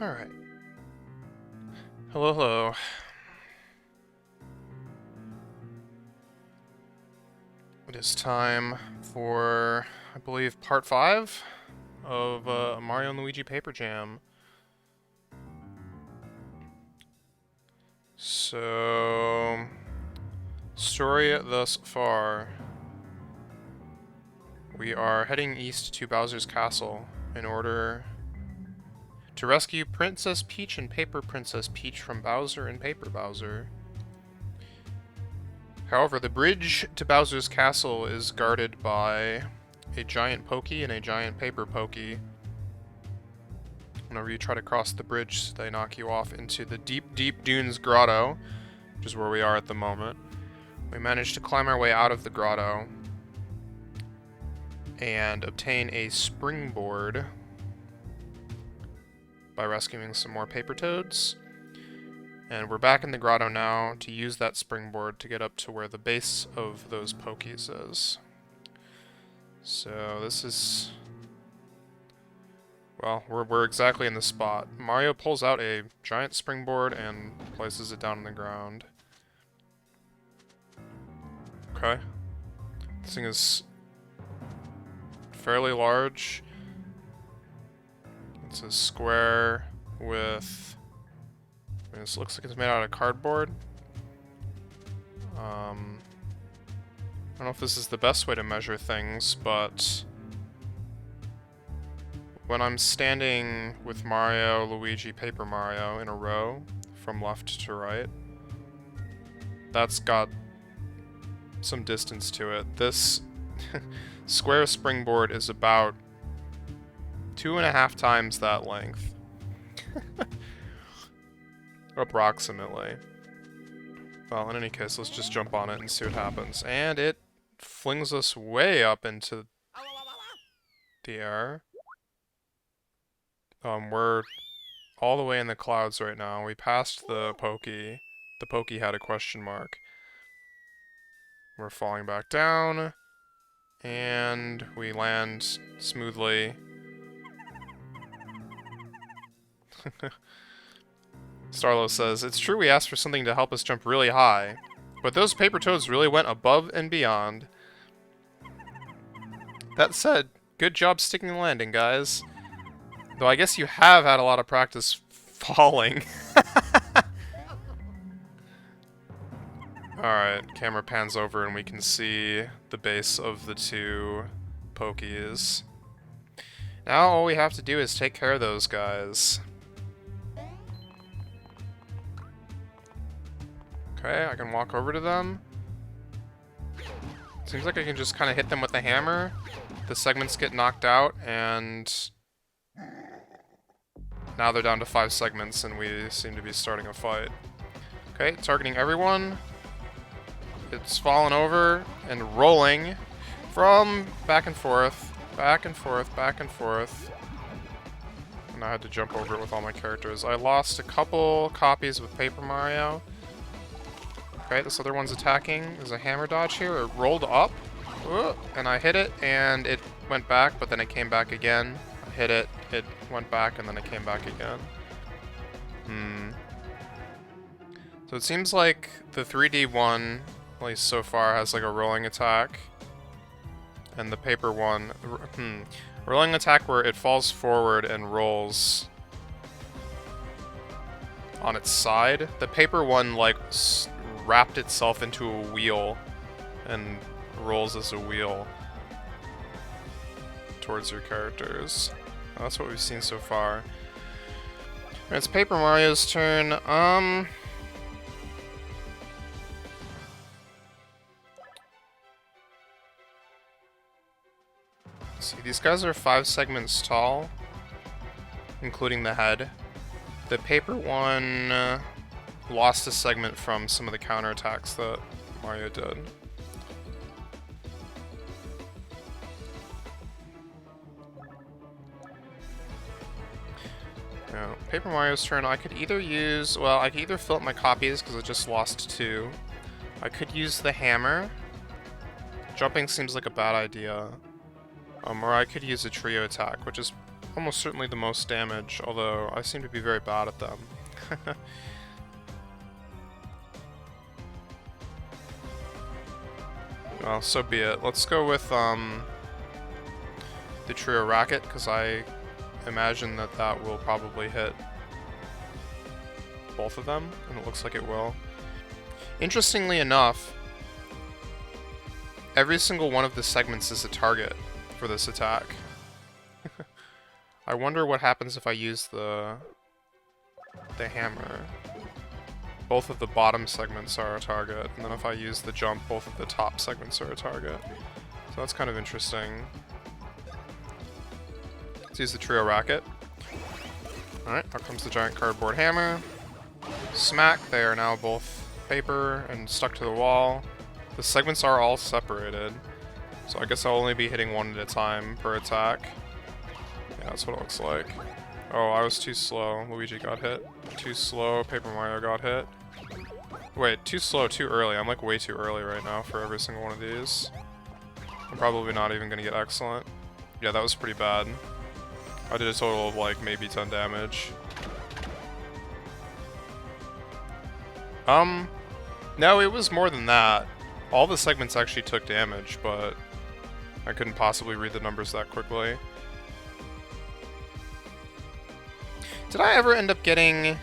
Alright. Hello, hello. It is time for, I believe, part 5 of Mario and Luigi Paper Jam. So, story thus far. We are heading east to Bowser's Castle in order to rescue Princess Peach and Paper Princess Peach from Bowser and Paper Bowser. However, the bridge to Bowser's Castle is guarded by a giant Pokey and a giant Paper Pokey. Whenever you try to cross the bridge, they knock you off into the deep, deep dunes grotto, which is where we are at the moment. We managed to climb our way out of the grotto and obtain a springboard by rescuing some more paper toads. And we're back in the grotto now to use that springboard to get up to where the base of those Pokies is. So this is... well, we're exactly in the spot. Mario pulls out a giant springboard and places it down on the ground. Okay. This thing is fairly large. It's a square with... I mean, this looks like it's made out of cardboard. I don't know if this is the best way to measure things, but when I'm standing with Mario, Luigi, Paper Mario in a row from left to right, that's got some distance to it. This square springboard is about 2.5 times that length. Approximately. Well, in any case, let's just jump on it and see what happens. And it flings us way up into the air. We're all the way in the clouds right now. We passed the Pokey. The Pokey had a question mark. We're falling back down. And we land smoothly. Starlo says, "It's true we asked for something to help us jump really high, but those paper toads really went above and beyond. That said, good job sticking the landing, guys. Though I guess you have had a lot of practice falling." Alright, camera pans over and we can see the base of the two Pokies. Now all we have to do is take care of those guys. Okay, I can walk over to them. Seems like I can just kind of hit them with the hammer. The segments get knocked out, and now they're down to 5 segments, and we seem to be starting a fight. Okay, targeting everyone. It's fallen over and rolling from back and forth, back and forth, back and forth. And I had to jump over it with all my characters. I lost a couple copies with Paper Mario. Okay, this other one's attacking. There's a hammer dodge here. It rolled up, and I hit it, and it went back, but then it came back again. I hit it, it went back, and then it came back again. So it seems like the 3D one, at least so far, has like a rolling attack. And the paper one, rolling attack where it falls forward and rolls on its side. The paper one, like, wrapped itself into a wheel and rolls as a wheel towards your characters. That's what we've seen so far. It's Paper Mario's turn. See, these guys are 5 segments tall, including the head. The paper one lost a segment from some of the counterattacks that Mario did. Now, Paper Mario's turn. I could either use... well, I could either fill up my copies, because I just lost 2. I could use the hammer. Jumping seems like a bad idea. Or I could use a trio attack, which is almost certainly the most damage, although I seem to be very bad at them. Well, so be it. Let's go with the trio racket, because I imagine that that will probably hit both of them, and it looks like it will. Interestingly enough, every single one of the segments is a target for this attack. I wonder what happens if I use the hammer. Both of the bottom segments are a target, and then if I use the jump, both of the top segments are a target. So that's kind of interesting. Let's use the trio racket. Alright, out comes the giant cardboard hammer. Smack, they are now both paper and stuck to the wall. The segments are all separated, so I guess I'll only be hitting one at a time per attack. Yeah, that's what it looks like. Oh, I was too slow. Luigi got hit. Too slow. Paper Mario got hit. Wait, too slow, too early. I'm like way too early right now for every single one of these. I'm probably not even gonna get excellent. Yeah, that was pretty bad. I did a total of like maybe 10 damage. No, it was more than that. All the segments actually took damage, but I couldn't possibly read the numbers that quickly. Did I ever end up getting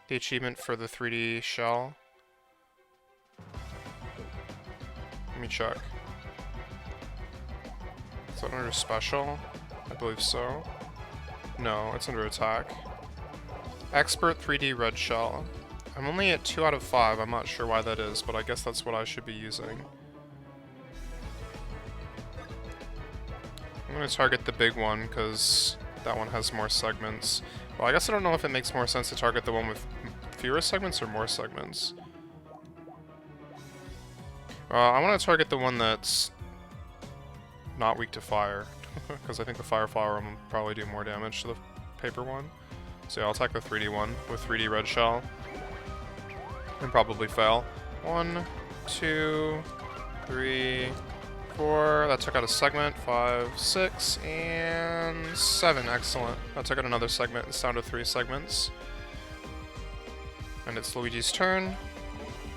the achievement for the 3D shell? Let me check. Is that under special? I believe so. No, it's under attack. Expert 3D red shell. I'm only at 2 out of 5. I'm not sure why that is, but I guess that's what I should be using. I'm going to target the big one, because that one has more segments. Well, I guess I don't know if it makes more sense to target the one with fewer segments or more segments. I want to target the one that's not weak to fire, because I think the fire flower will probably do more damage to the paper one. So yeah, I'll attack the 3D one with 3D red shell. And probably fail. 1, 2, 3, 4. That took out a segment. 5, 6, and 7. Excellent. That took out another segment. It's down to 3 segments. And it's Luigi's turn.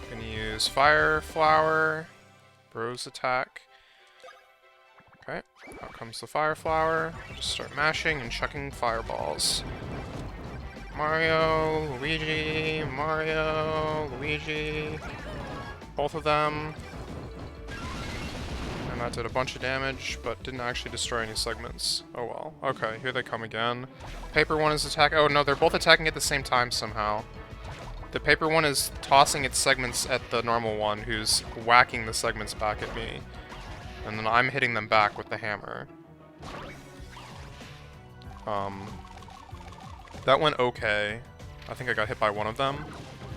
Gonna use Fire Flower. Bros attack. Okay. Out comes the Fire Flower. Just start mashing and chucking fireballs. Mario, Luigi, Mario, Luigi. Both of them. And that did a bunch of damage, but didn't actually destroy any segments. Oh well. Okay, here they come again. Paper one is attacking. Oh no, they're both attacking at the same time somehow. The paper one is tossing its segments at the normal one, who's whacking the segments back at me. And then I'm hitting them back with the hammer. That went okay. I think I got hit by one of them.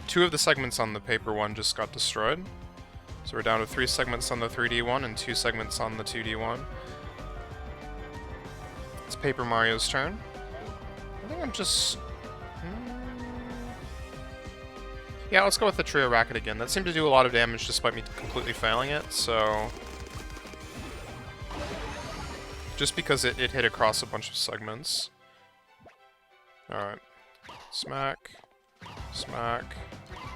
2 of the segments on the paper one just got destroyed. So we're down to 3 segments on the 3D one and 2 segments on the 2D one. It's Paper Mario's turn. I think I'm just... Yeah, let's go with the trio racket again. That seemed to do a lot of damage despite me completely failing it, so... Just because it hit across a bunch of segments. Alright. Smack. Smack.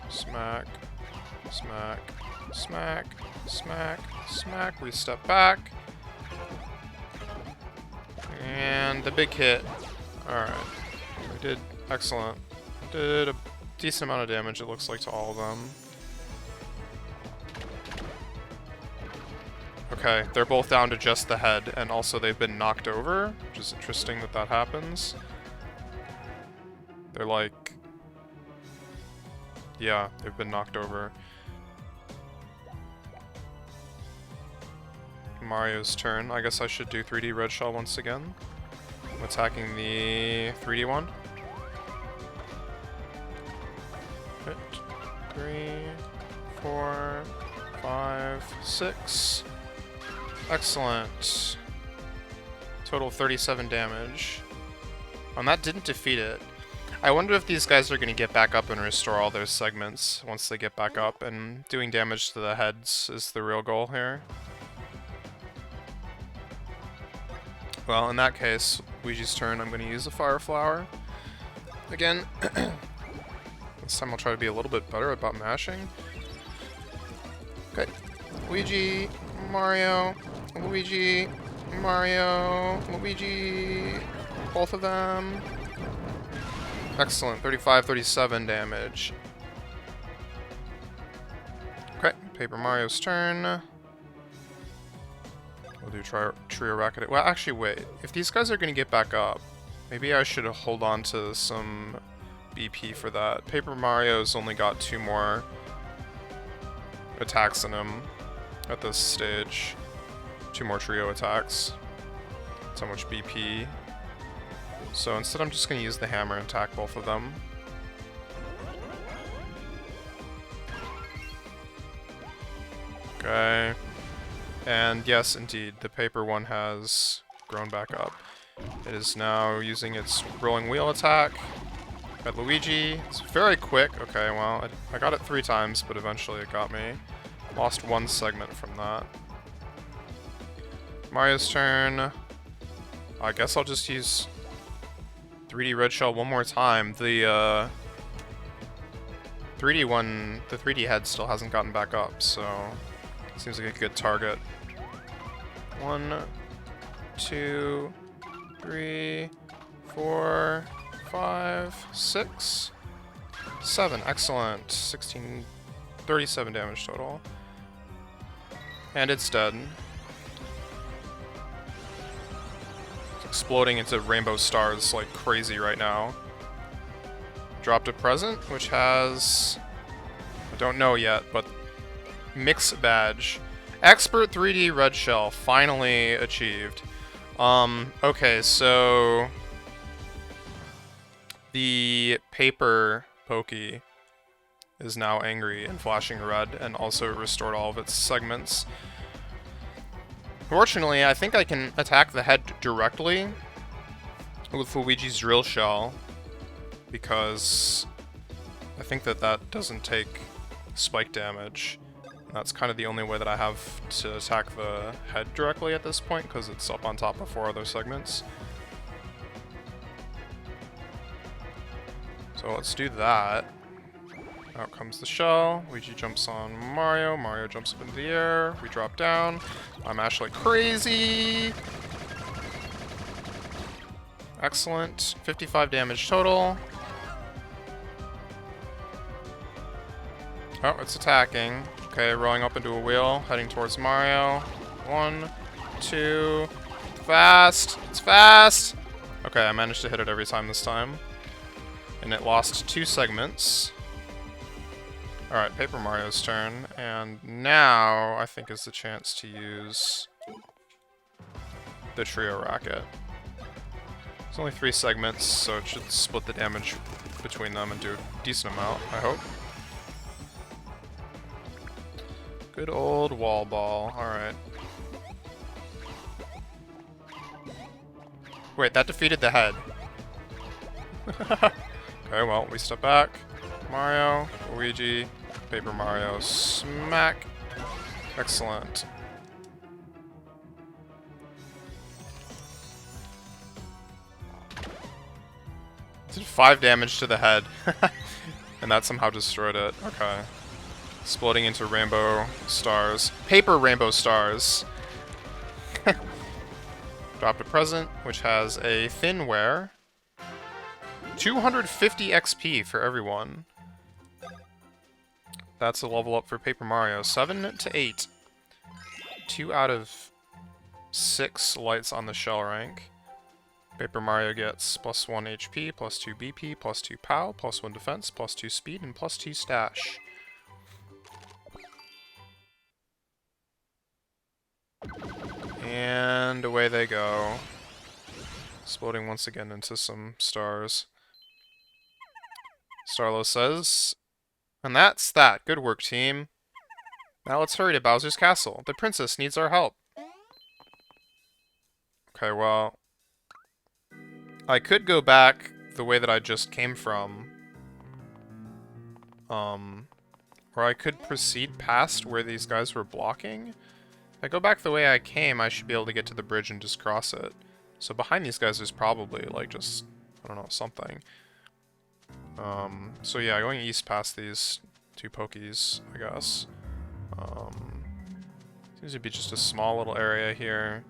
Smack. Smack. Smack. Smack. Smack. We step back. And the big hit. Alright. We did excellent. Did a decent amount of damage, it looks like, to all of them. Okay, they're both down to just the head, and also they've been knocked over, which is interesting that that happens. They're like... Yeah, they've been knocked over. Mario's turn. I guess I should do 3D red shell once again. I'm attacking the 3D one. Hit. 3, 4, 5, 6. Excellent. Total 37 damage. And that didn't defeat it. I wonder if these guys are going to get back up and restore all their segments once they get back up, and doing damage to the heads is the real goal here. Well, in that case, Luigi's turn, I'm going to use the Fire Flower. Again, this time I'll try to be a little bit better about mashing. Okay. Luigi, Mario, Luigi, Mario, Luigi, both of them. Excellent, 35, 37 damage. Okay, Paper Mario's turn. We'll do Trio Racket. Well, actually, wait. If these guys are going to get back up, maybe I should hold on to some BP for that. Paper Mario's only got 2 more attacks in him at this stage. 2 more trio attacks. That's how much BP. So instead I'm just going to use the hammer and attack both of them. Okay. And yes, indeed, the paper one has grown back up. It is now using its rolling wheel attack at Luigi. It's very quick. Okay, well, I got it 3 times, but eventually it got me. Lost 1 segment from that. Mario's turn. I guess I'll just use 3D Red Shell one more time. The 3D one, the 3D head still hasn't gotten back up, so seems like a good target. 1, 2, 3, 4, 5, 6, 7. Excellent. 16, 37 damage total. And it's dead. It's exploding into rainbow stars like crazy right now. Dropped a present, which has... I don't know yet, but... Mix badge. Expert 3D Red Shell, finally achieved. Okay, so... The paper Pokey is now angry and flashing red, and also restored all of its segments. Fortunately, I think I can attack the head directly with Luigi's Drill Shell, because I think that doesn't take spike damage. That's kind of the only way that I have to attack the head directly at this point, because it's up on top of 4 other segments. So let's do that. Out comes the shell. Luigi jumps on Mario. Mario jumps up into the air. We drop down. I mash like crazy. Excellent. 55 damage total. Oh, it's attacking. Okay, rolling up into a wheel, heading towards Mario. 1, 2, fast! It's fast! Okay, I managed to hit it every time this time. And it lost 2 segments. Alright, Paper Mario's turn, and now I think is the chance to use the Trio Racket. It's only 3 segments, so it should split the damage between them and do a decent amount, I hope. Good old wall ball, alright. Wait, that defeated the head. Okay, well, we step back. Mario, Luigi, Paper Mario, smack. Excellent. Did 5 damage to the head. And that somehow destroyed it. Okay. Exploding into rainbow stars. Paper rainbow stars. Dropped a present, which has a thinware. 250 XP for everyone. That's a level up for Paper Mario. 7 to 8. 2 out of 6 lights on the shell rank. Paper Mario gets plus 1 HP, plus 2 BP, plus 2 POW, plus 1 defense, plus 2 speed, and plus 2 stash. And away they go. Exploding once again into some stars. Starlo says, and that's that. Good work, team. Now let's hurry to Bowser's castle. The princess needs our help. Okay, well... I could go back the way that I just came from. Or I could proceed past where these guys were blocking. If I go back the way I came, I should be able to get to the bridge and just cross it. So behind these guys there's probably, like, just, I don't know, something. So yeah, going east past these two pokies, I guess. Seems to be just a small little area here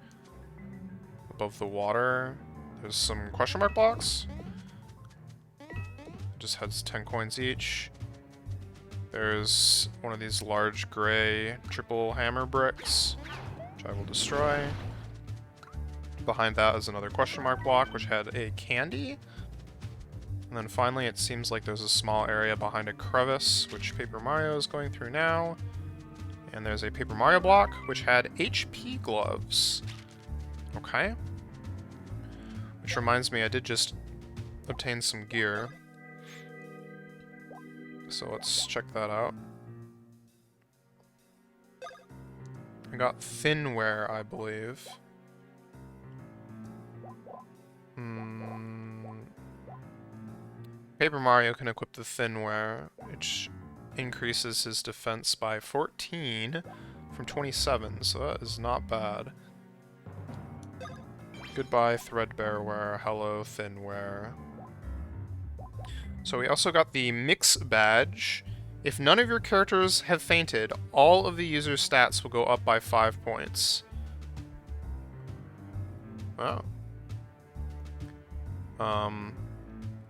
above the water. There's some question mark blocks. Just has 10 coins each. There's one of these large gray triple hammer bricks, which I will destroy. Behind that is another question mark block, which had a candy. And then finally, it seems like there's a small area behind a crevice, which Paper Mario is going through now. And there's a Paper Mario block, which had HP gloves. Okay. Which reminds me, I did just obtain some gear. So let's check that out. I got thinware, I believe. Paper Mario can equip the thinware, which increases his defense by 14 from 27, so that is not bad. Goodbye threadbareware, hello thinware. So we also got the Mix badge. If none of your characters have fainted, all of the user's stats will go up by 5 points. Wow.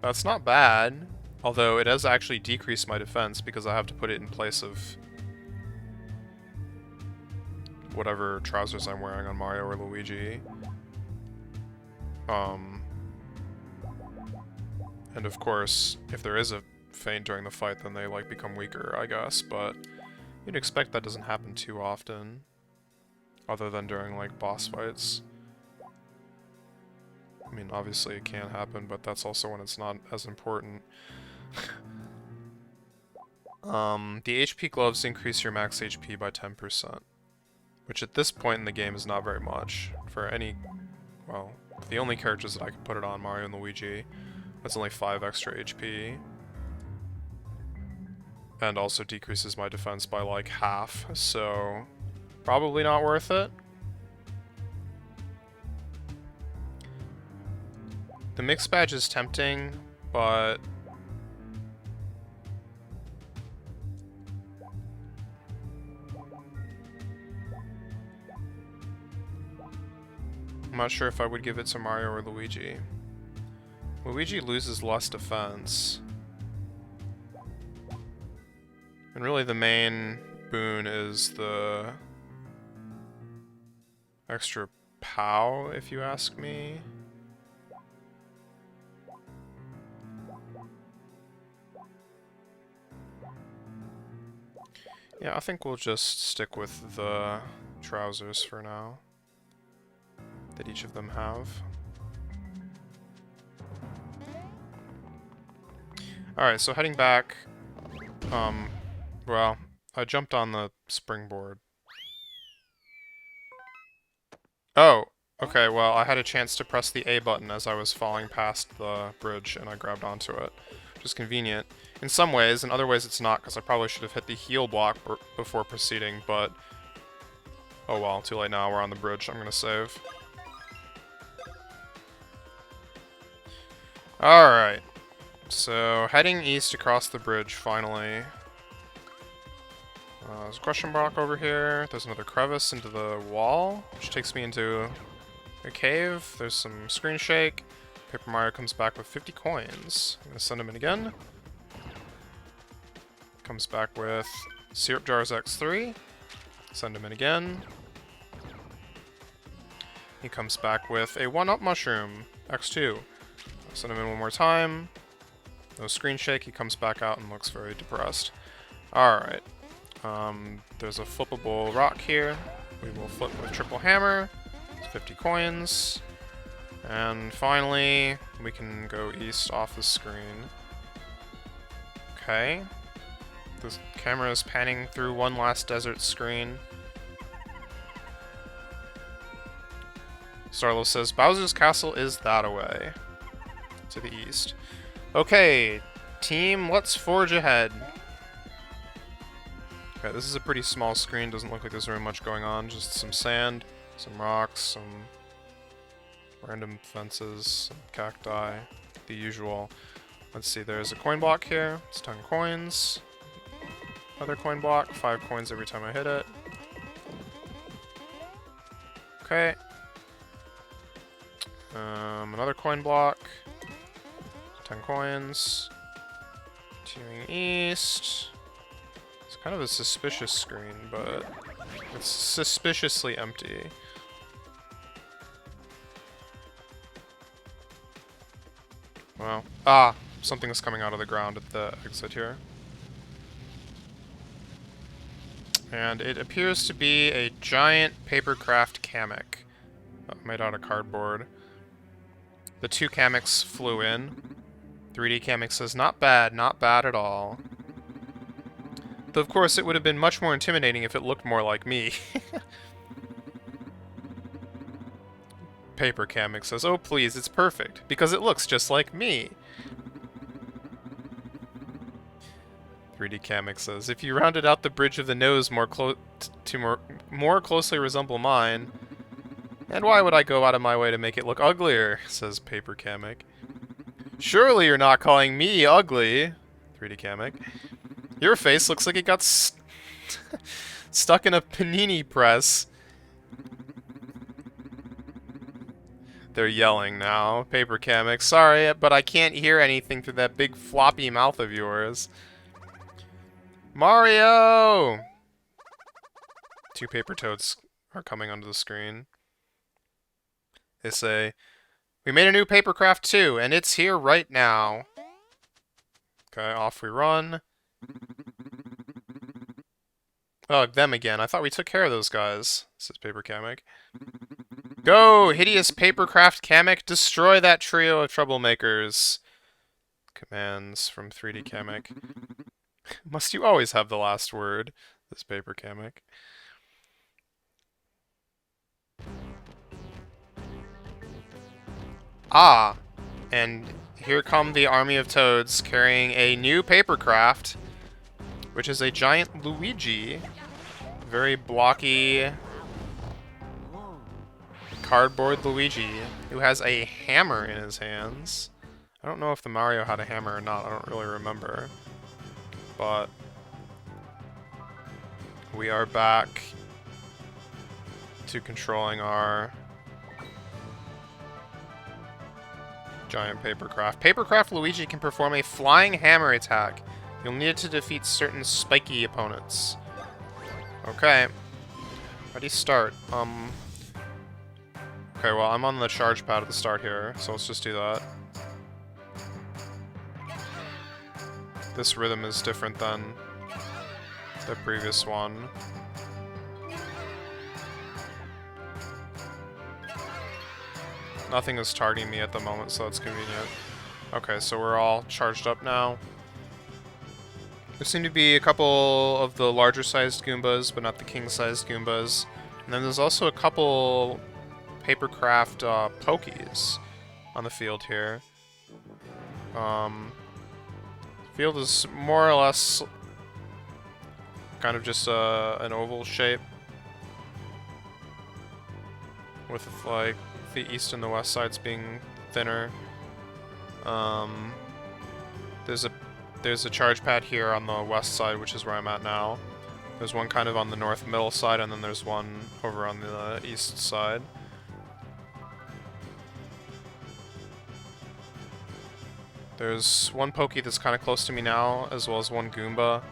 That's not bad, although it does actually decrease my defense because I have to put it in place of whatever trousers I'm wearing on Mario or Luigi. And of course, if there is a feint during the fight, then they, like, become weaker, I guess, but you'd expect that doesn't happen too often, other than during, like, boss fights. I mean, obviously it can happen, but that's also when it's not as important. The HP gloves increase your max HP by 10%, which at this point in the game is not very much. For any, well, the only characters that I can put it on, Mario and Luigi, that's only 5 extra HP. And also decreases my defense by like half, so probably not worth it. The Mix badge is tempting, but I'm not sure if I would give it to Mario or Luigi. Luigi loses less defense. And really the main boon is the extra POW, if you ask me. Yeah, I think we'll just stick with the trousers for now that each of them have. Alright, so heading back, well, I jumped on the springboard. Oh, okay, well, I had a chance to press the A button as I was falling past the bridge, and I grabbed onto it, which is convenient. In some ways, in other ways it's not, because I probably should have hit the heal block before proceeding, but oh well, too late now, we're on the bridge, I'm gonna save. Alright, so heading east across the bridge, finally. There's a question block over here, there's another crevice into the wall, which takes me into a cave, there's some screen shake. Paper Mario comes back with 50 coins. I'm gonna send him in again. Comes back with Syrup Jars X3. Send him in again. He comes back with a 1-up mushroom, X2. Send him in one more time. No screen shake, he comes back out and looks very depressed. Alright. There's a flippable rock here. We will flip with triple hammer. It's 50 coins. And finally, we can go east off the screen. Okay. The camera is panning through one last desert screen. Starlo says, Bowser's Castle is that away. To the east. Okay, team, let's forge ahead. Okay, this is a pretty small screen, doesn't look like there's very much going on, just some sand, some rocks, some Random fences, cacti, the usual. Let's see, there's a coin block here. It's 10 coins. Another coin block, 5 coins every time I hit it. Okay. Another coin block. 10 coins. Continuing east. It's kind of a suspicious screen, but it's suspiciously empty. Well, something is coming out of the ground at the exit here. And it appears to be a giant papercraft kamek made out of cardboard. The 2 kameks flew in. 3D kamek says, not bad at all. Though, of course, it would have been much more intimidating if it looked more like me. Paper kamek says, oh please, it's perfect, because it looks just like me. 3D kamek says, if you rounded out the bridge of the nose more closely resemble mine, and why would I go out of my way to make it look uglier, says Paper kamek. Surely you're not calling me ugly, 3D kamek. Your face looks like it got stuck in a panini press. They're yelling now. Paper kamek, sorry, but I can't hear anything through that big floppy mouth of yours. Mario! 2 paper toads are coming onto the screen. They say, we made a new papercraft too, and it's here right now. Okay, off we run. Oh, them again. I thought we took care of those guys, says Paper kamek. Go, hideous papercraft kamek, destroy that trio of troublemakers. Commands from 3D kamek. Must you always have the last word, this Paper kamek. Ah, and here come the army of toads carrying a new papercraft, which is a giant Luigi. Very blocky cardboard Luigi, who has a hammer in his hands. I don't know if the Mario had a hammer or not, I don't really remember. But we are back to controlling our giant papercraft. Papercraft Luigi can perform a flying hammer attack. You'll need it to defeat certain spiky opponents. Okay. Ready, start. Okay, well, I'm on the charge pad at the start here, so let's just do that. This rhythm is different than the previous one. Nothing is targeting me at the moment, so that's convenient. Okay, so we're all charged up now. There seem to be a couple of the larger sized Goombas, but not the king-sized Goombas. And then there's also a couple papercraft Pokies on the field here. Field is more or less kind of just an oval shape, with like the east and the west sides being thinner. There's a charge pad here on the west side, which is where I'm at now. There's one kind of on the north middle side, and then there's one over on the east side. There's one Pokey that's kind of close to me now, as well as one Goomba.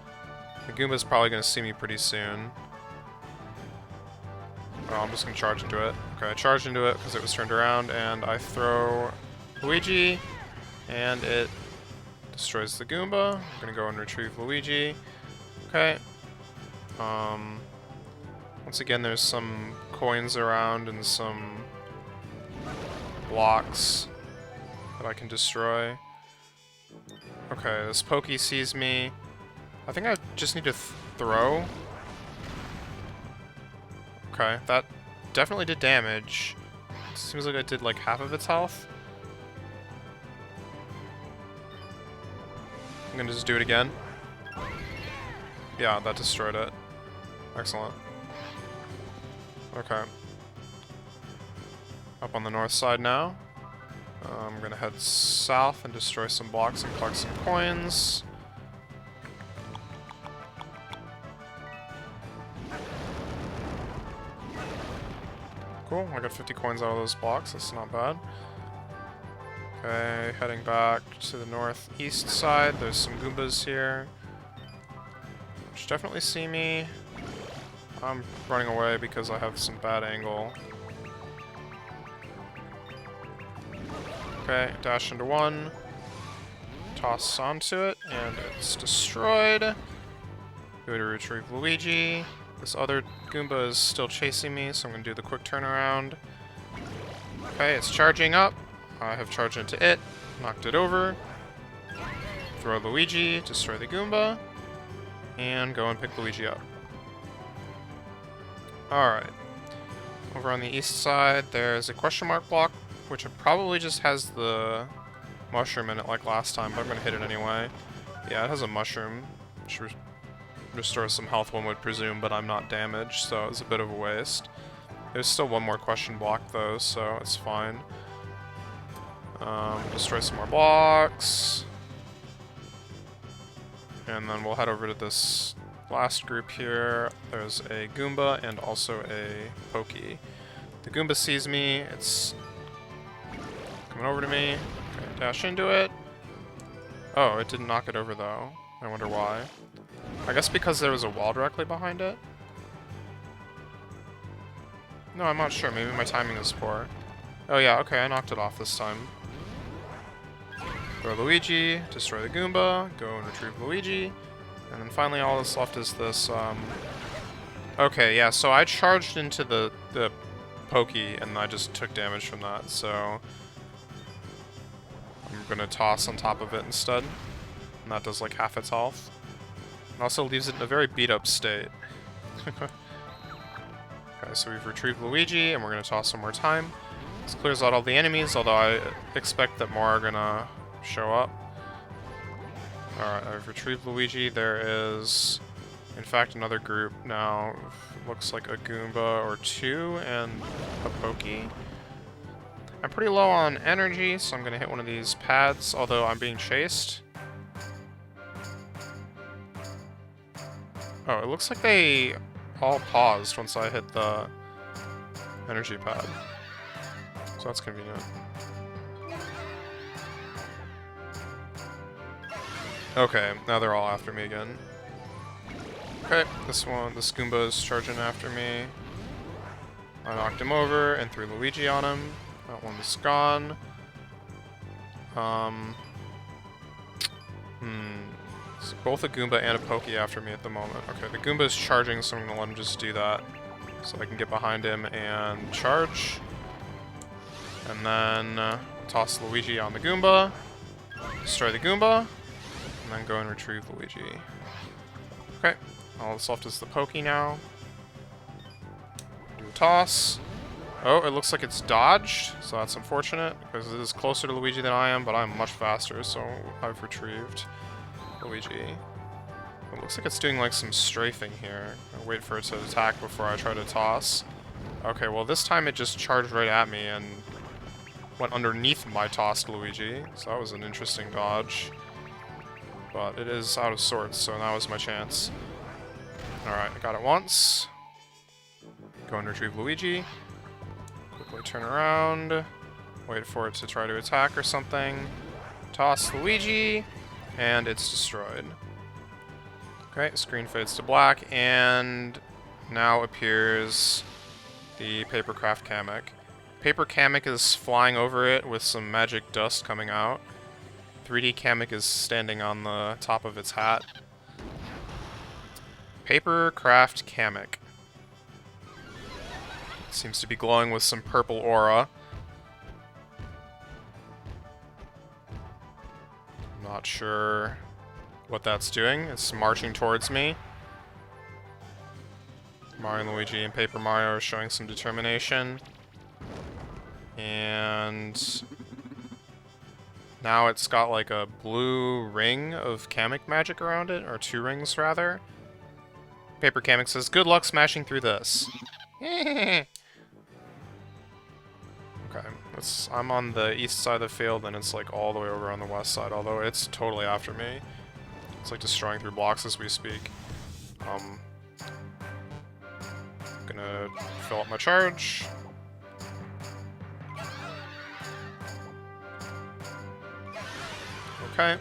The Goomba's probably going to see me pretty soon. Oh, I'm just going to charge into it. Okay, I charged into it because it was turned around, and I throw Luigi, and it destroys the Goomba. I'm going to go and retrieve Luigi. Okay. Once again, there's some coins around and some blocks that I can destroy. Okay, this Pokey sees me. I think I just need to throw. Okay, that definitely did damage. Seems like I did like half of its health. I'm gonna just do it again. Yeah, that destroyed it. Excellent. Okay. Up on the north side now. I'm gonna head south and destroy some blocks and collect some coins. Cool, I got 50 coins out of those blocks, that's not bad. Okay, heading back to the northeast side, there's some Goombas here. Which definitely see me. I'm running away because I have some bad angle. Okay, dash into one. Toss onto it, and it's destroyed. Go to retrieve Luigi. This other Goomba is still chasing me, so I'm going to do the quick turnaround. Okay, it's charging up. I have charged into it, knocked it over. Throw Luigi, destroy the Goomba, and go and pick Luigi up. Alright. Over on the east side, there's a question mark block, which probably just has the mushroom in it like last time, but I'm going to hit it anyway. Yeah, it has a mushroom, which restores some health, one would presume, but I'm not damaged, so it's a bit of a waste. There's still one more question block, though, so it's fine. Destroy some more blocks. And then we'll head over to this last group here. There's a Goomba and also a Pokey. The Goomba sees me, it's coming over to me. Okay, dash into it. Oh, it didn't knock it over though. I wonder why. I guess because there was a wall directly behind it? No, I'm not sure. Maybe my timing is poor. Oh yeah, okay, I knocked it off this time. Throw Luigi, destroy the Goomba, go and retrieve Luigi, and then finally all that's left is this, Okay, yeah, so I charged into the Pokey, and I just took damage from that, so I'm gonna toss on top of it instead, and that does like half its health. And also leaves it in a very beat-up state. Okay, so we've retrieved Luigi, and we're gonna toss one more time. This clears out all the enemies, although I expect that more are gonna show up. Alright, I've retrieved Luigi. There is, in fact, another group now. Looks like a Goomba or two and a Pokey. I'm pretty low on energy, so I'm gonna hit one of these pads, although I'm being chased. Oh, it looks like they all paused once I hit the energy pad. So that's convenient. Okay, now they're all after me again. Okay, this Goomba is charging after me. I knocked him over and threw Luigi on him. That one's gone. So both a Goomba and a Pokey after me at the moment. Okay, the Goomba is charging, so I'm gonna let him just do that. So I can get behind him and charge. And then toss Luigi on the Goomba. Destroy the Goomba. And then go and retrieve Luigi. Okay, all that's left is the Pokey now. Do a toss. Oh, it looks like it's dodged, so that's unfortunate, because it is closer to Luigi than I am, but I'm much faster, so I've retrieved Luigi. It looks like it's doing like some strafing here. I'll wait for it to attack before I try to toss. Okay, well this time it just charged right at me and went underneath my tossed Luigi, so that was an interesting dodge. But it is out of sorts, so now is my chance. Alright, I got it once. Go and retrieve Luigi. Quickly turn around. Wait for it to try to attack or something. Toss Luigi. And it's destroyed. Okay, screen fades to black, and now appears the Papercraft Kamek. Paper Kamek is flying over it with some magic dust coming out. 3D Kamek is standing on the top of its hat. Papercraft Kamek. Seems to be glowing with some purple aura. Not sure what that's doing. It's marching towards me. Mario, Luigi, and Paper Mario are showing some determination. And now it's got like a blue ring of Kamek magic around it, or 2 rings rather. Paper Kamek says, "Good luck smashing through this." Okay, Okay, I'm on the east side of the field, and it's like all the way over on the west side, although it's totally after me. It's like destroying through blocks as we speak. Gonna fill up my charge. Okay.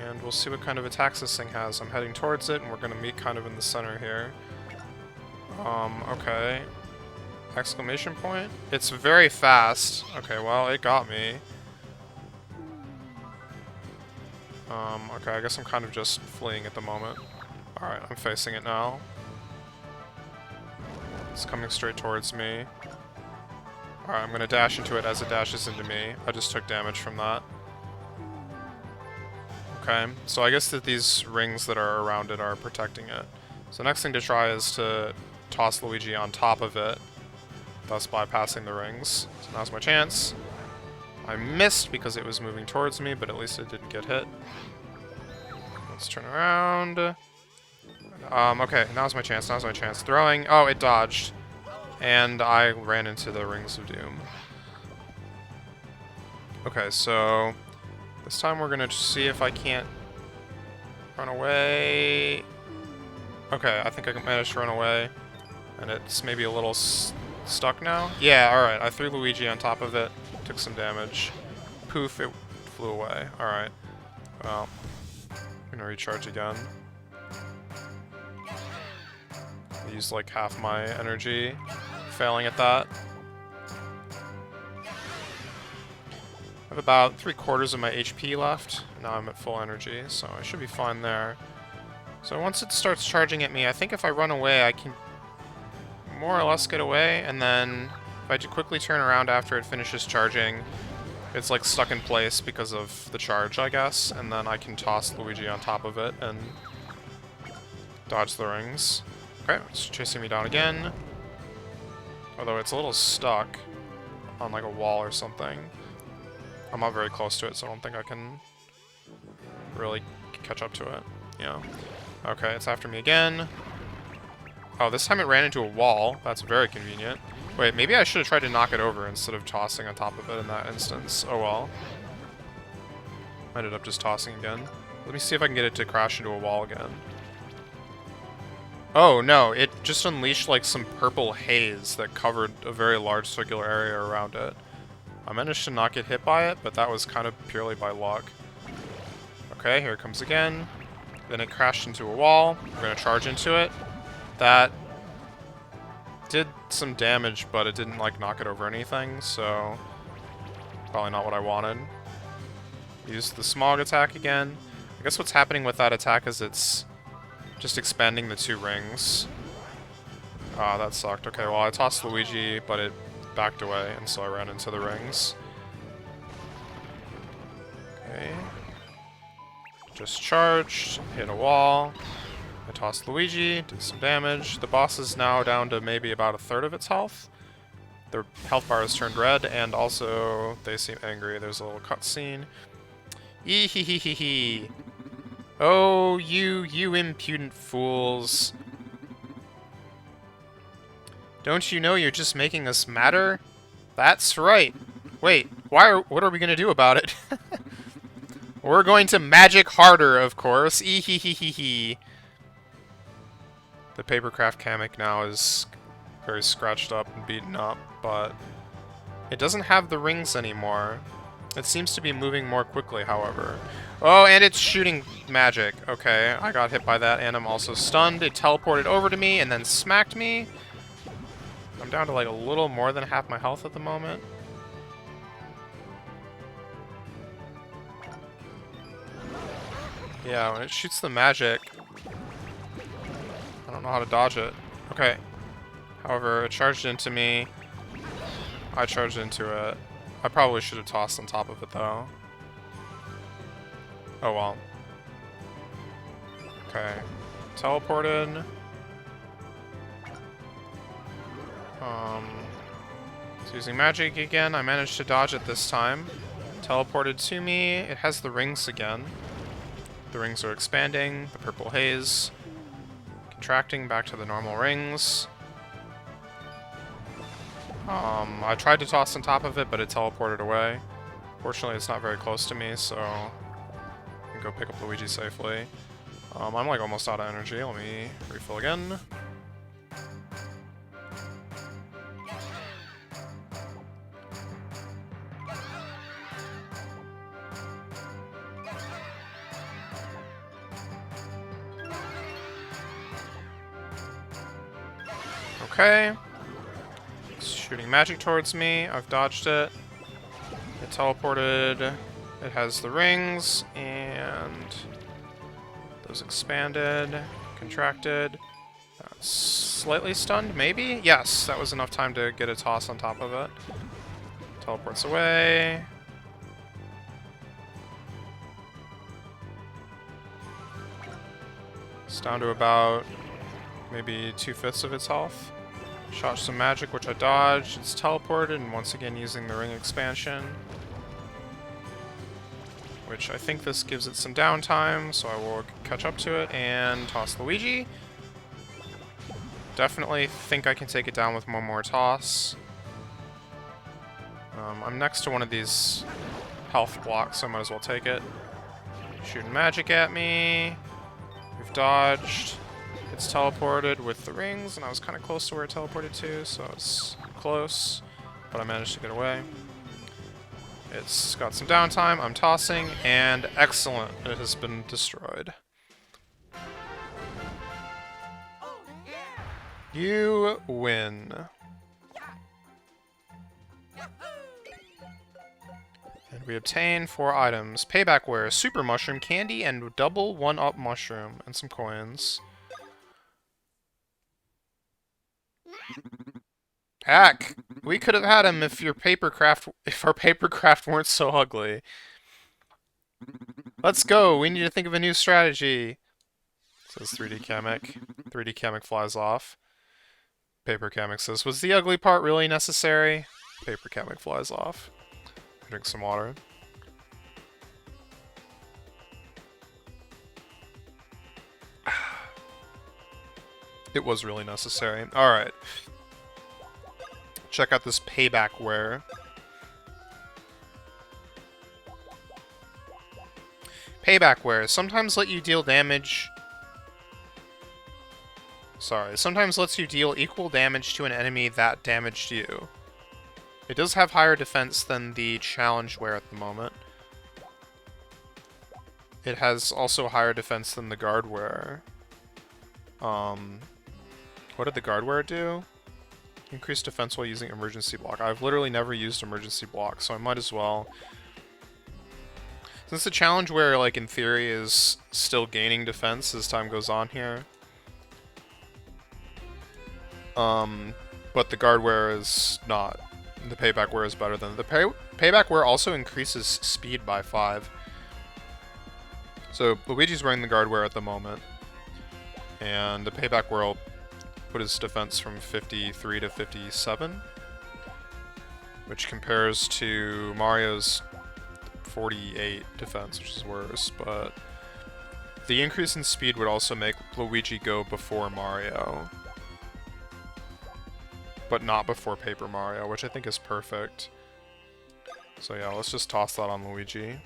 And we'll see what kind of attacks this thing has. I'm heading towards it, and we're gonna meet kind of in the center here. Okay. Exclamation point? It's very fast. Okay, well, it got me. Okay, I guess I'm kind of just fleeing at the moment. Alright, I'm facing it now. It's coming straight towards me. Alright, I'm gonna dash into it as it dashes into me. I just took damage from that. Okay, so I guess that these rings that are around it are protecting it. So the next thing to try is to toss Luigi on top of it, thus bypassing the rings. So now's my chance. I missed because it was moving towards me, but at least it didn't get hit. Let's turn around. Okay, now's my chance, now's my chance. Throwing. Oh, it dodged. And I ran into the Rings of Doom. Okay, so this time we're gonna see if I can't run away. Okay, I think I can manage to run away. And it's maybe a little stuck now. Yeah, alright, I threw Luigi on top of it. Took some damage. Poof, it flew away. Alright. Well, I'm gonna recharge again. I used like half my energy, failing at that. I have about 3/4 of my HP left. Now I'm at full energy, so I should be fine there. So once it starts charging at me, I think if I run away, I can more or less get away, and then if I quickly turn around after it finishes charging, it's like stuck in place because of the charge, I guess, and then I can toss Luigi on top of it and dodge the rings. Okay, it's chasing me down again. Although it's a little stuck on like a wall or something. I'm not very close to it, so I don't think I can really catch up to it. Yeah. Okay, it's after me again. Oh, this time it ran into a wall. That's very convenient. Wait, maybe I should have tried to knock it over instead of tossing on top of it in that instance. Oh well. I ended up just tossing again. Let me see if I can get it to crash into a wall again. Oh no, it just unleashed like some purple haze that covered a very large circular area around it. I managed to not get hit by it, but that was kind of purely by luck. Okay, here it comes again. Then it crashed into a wall. We're gonna charge into it. That did some damage, but it didn't like knock it over anything, so probably not what I wanted. Use the smog attack again. I guess what's happening with that attack is it's just expanding the two rings. Ah, that sucked. Okay, well I tossed Luigi, but it backed away, and so I ran into the rings. Okay. Just charged, hit a wall. I tossed Luigi, did some damage. The boss is now down to maybe about 1/3 of its health. Their health bar has turned red, and also they seem angry. There's a little cutscene. Eehehehehe. Oh, you impudent fools. Don't you know you're just making us madder? That's right. Wait, what are we gonna do about it? We're going to magic harder, of course. Eehehehehe. The papercraft Kamek now is very scratched up and beaten up, but it doesn't have the rings anymore. It seems to be moving more quickly, however. Oh, and it's shooting magic. Okay, I got hit by that, and I'm also stunned. It teleported over to me and then smacked me. I'm down to like a little more than half my health at the moment. Yeah, when it shoots the magic, I don't know how to dodge it. Okay. However, it charged into me. I charged into it. I probably should have tossed on top of it, though. Oh well. Okay. Teleported. It's using magic again. I managed to dodge it this time. Teleported to me. It has the rings again. The rings are expanding. The purple haze. Contracting back to the normal rings. I tried to toss on top of it, but it teleported away. Fortunately, it's not very close to me, so I can go pick up Luigi safely. I'm like almost out of energy. Let me refill again. Okay. It's shooting magic towards me. I've dodged it. It teleported. It has the rings, and those expanded, contracted. Slightly stunned, maybe? Yes, that was enough time to get a toss on top of it. Teleports away. It's down to about maybe 2/5 of its health. Shot some magic, which I dodged. It's teleported, and once again using the ring expansion. Which I think this gives it some downtime, so I will catch up to it and toss Luigi. Definitely think I can take it down with one more toss. I'm next to one of these health blocks, so I might as well take it. Shooting magic at me. We've dodged. It's teleported with the rings, and I was kind of close to where it teleported to, so it's close, but I managed to get away. It's got some downtime, I'm tossing, and excellent, it has been destroyed. You win. And we obtain 4 items. Payback-ware, super mushroom candy, and double 1-up mushroom, and some coins. Heck, we could have had him if our papercraft weren't so ugly. Let's go. We need to think of a new strategy. Says 3D Kamek. 3D Kamek flies off. Paper Kamek says, was the ugly part really necessary? Paper Kamek flies off. Drink some water. It was really necessary. Alright. Check out this payback-ware. Payback-ware. Sometimes let you deal damage... Sorry. Sometimes lets you deal equal damage to an enemy that damaged you. It does have higher defense than the challenge-ware at the moment. It has also higher defense than the guard-ware. What did the guard-ware do? Increase defense while using emergency block. I've literally never used emergency block, so I might as well. Since the challenge-ware, like, in theory, is still gaining defense as time goes on here. But the guard-ware is not. The payback-ware is better than... The payback-ware also increases speed by 5. So, Luigi's wearing the guard-ware at the moment. And the payback-ware will put his defense from 53 to 57. Which compares to Mario's 48 defense, which is worse. But the increase in speed would also make Luigi go before Mario. But not before Paper Mario, which I think is perfect. So yeah, let's just toss that on Luigi.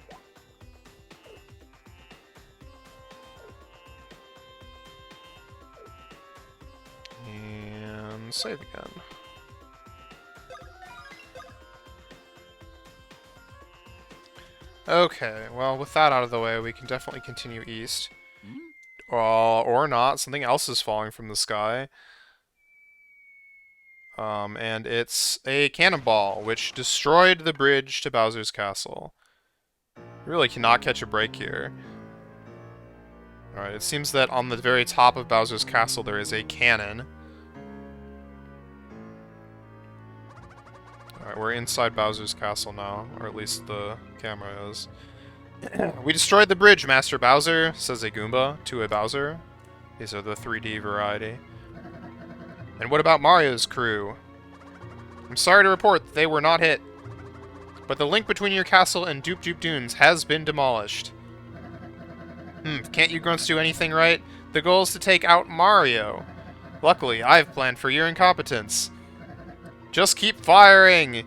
And save again. Okay, well, with that out of the way, we can definitely continue east. Or not, something else is falling from the sky. And it's a cannonball, which destroyed the bridge to Bowser's Castle. You really cannot catch a break here. Alright, it seems that on the very top of Bowser's Castle there is a cannon. Alright, we're inside Bowser's Castle now, or at least the camera is. We destroyed the bridge, Master Bowser, says a Goomba to a Bowser. These are the 3D variety. And what about Mario's crew? I'm sorry to report that they were not hit. But the link between your castle and Doop Doop Dunes has been demolished. Can't you grunts do anything right? The goal is to take out Mario. Luckily, I've planned for your incompetence. Just keep firing!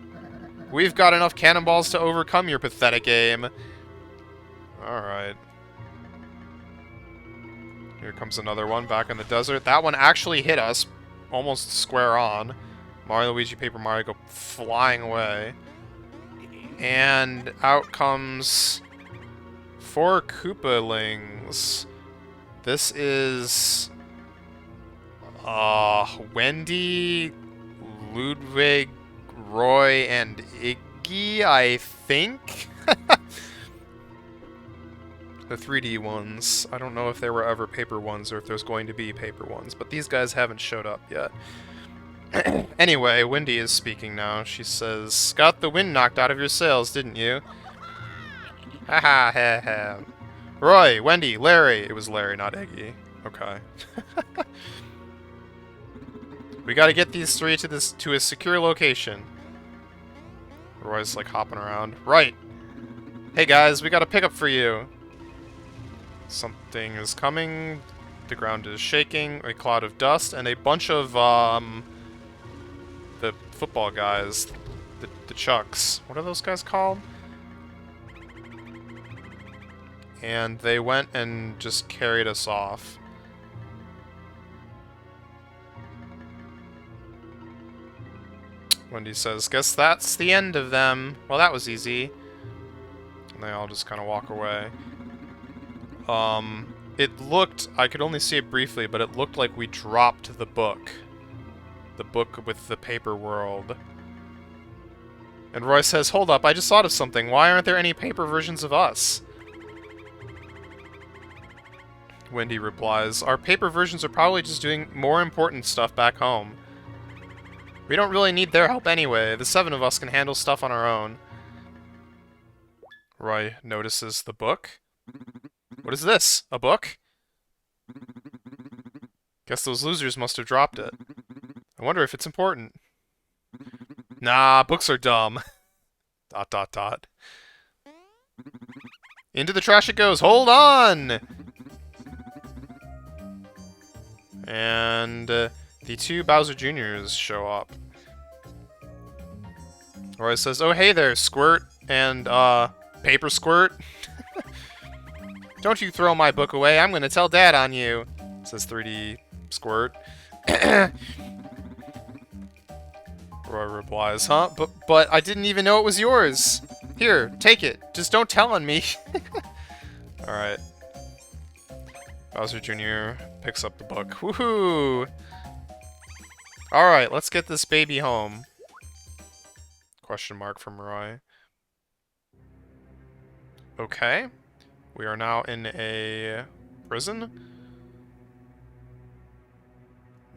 We've got enough cannonballs to overcome your pathetic aim. Alright. Here comes another one back in the desert. That one actually hit us almost square on. Mario, Luigi, Paper Mario go flying away. And out comes 4 Koopalings. This is... Wendy, Ludwig, Roy, and Iggy, I think? The 3D ones. I don't know if there were ever paper ones or if there's going to be paper ones, but these guys haven't showed up yet. Anyway, Wendy is speaking now. She says, "Got the wind knocked out of your sails, didn't you?" Haha, ha ha. Roy, Wendy, Larry. It was Larry, not Iggy. Okay. We gotta get these 3 to a secure location. Roy's like hopping around. Right. Hey guys, we got a pickup for you. Something is coming. The ground is shaking. A cloud of dust and a bunch of the football guys, the Chucks. What are those guys called? And they went and just carried us off. Wendy says, "Guess that's the end of them." Well, that was easy. And they all just kind of walk away. It looked, I could only see it briefly, but it looked like we dropped the book. The book with the paper world. And Roy says, "Hold up, I just thought of something. Why aren't there any paper versions of us?" Wendy replies, "Our paper versions are probably just doing more important stuff back home. We don't really need their help anyway. The 7 of us can handle stuff on our own." Roy notices the book. What is this? A book? Guess those losers must have dropped it. I wonder if it's important. Nah, books are dumb. ... Into the trash it goes. Hold on! And the 2 Bowser Jr.'s show up. Roy says, "Oh, hey there, Squirt and, Paper Squirt. Don't you throw my book away. I'm gonna tell Dad on you," says 3D Squirt. Roy replies, "Huh? But I didn't even know it was yours. Here, take it. Just don't tell on me." Alright. Bowser Jr. picks up the book. Woohoo! Alright, let's get this baby home. Question mark from Roy. Okay. We are now in a prison.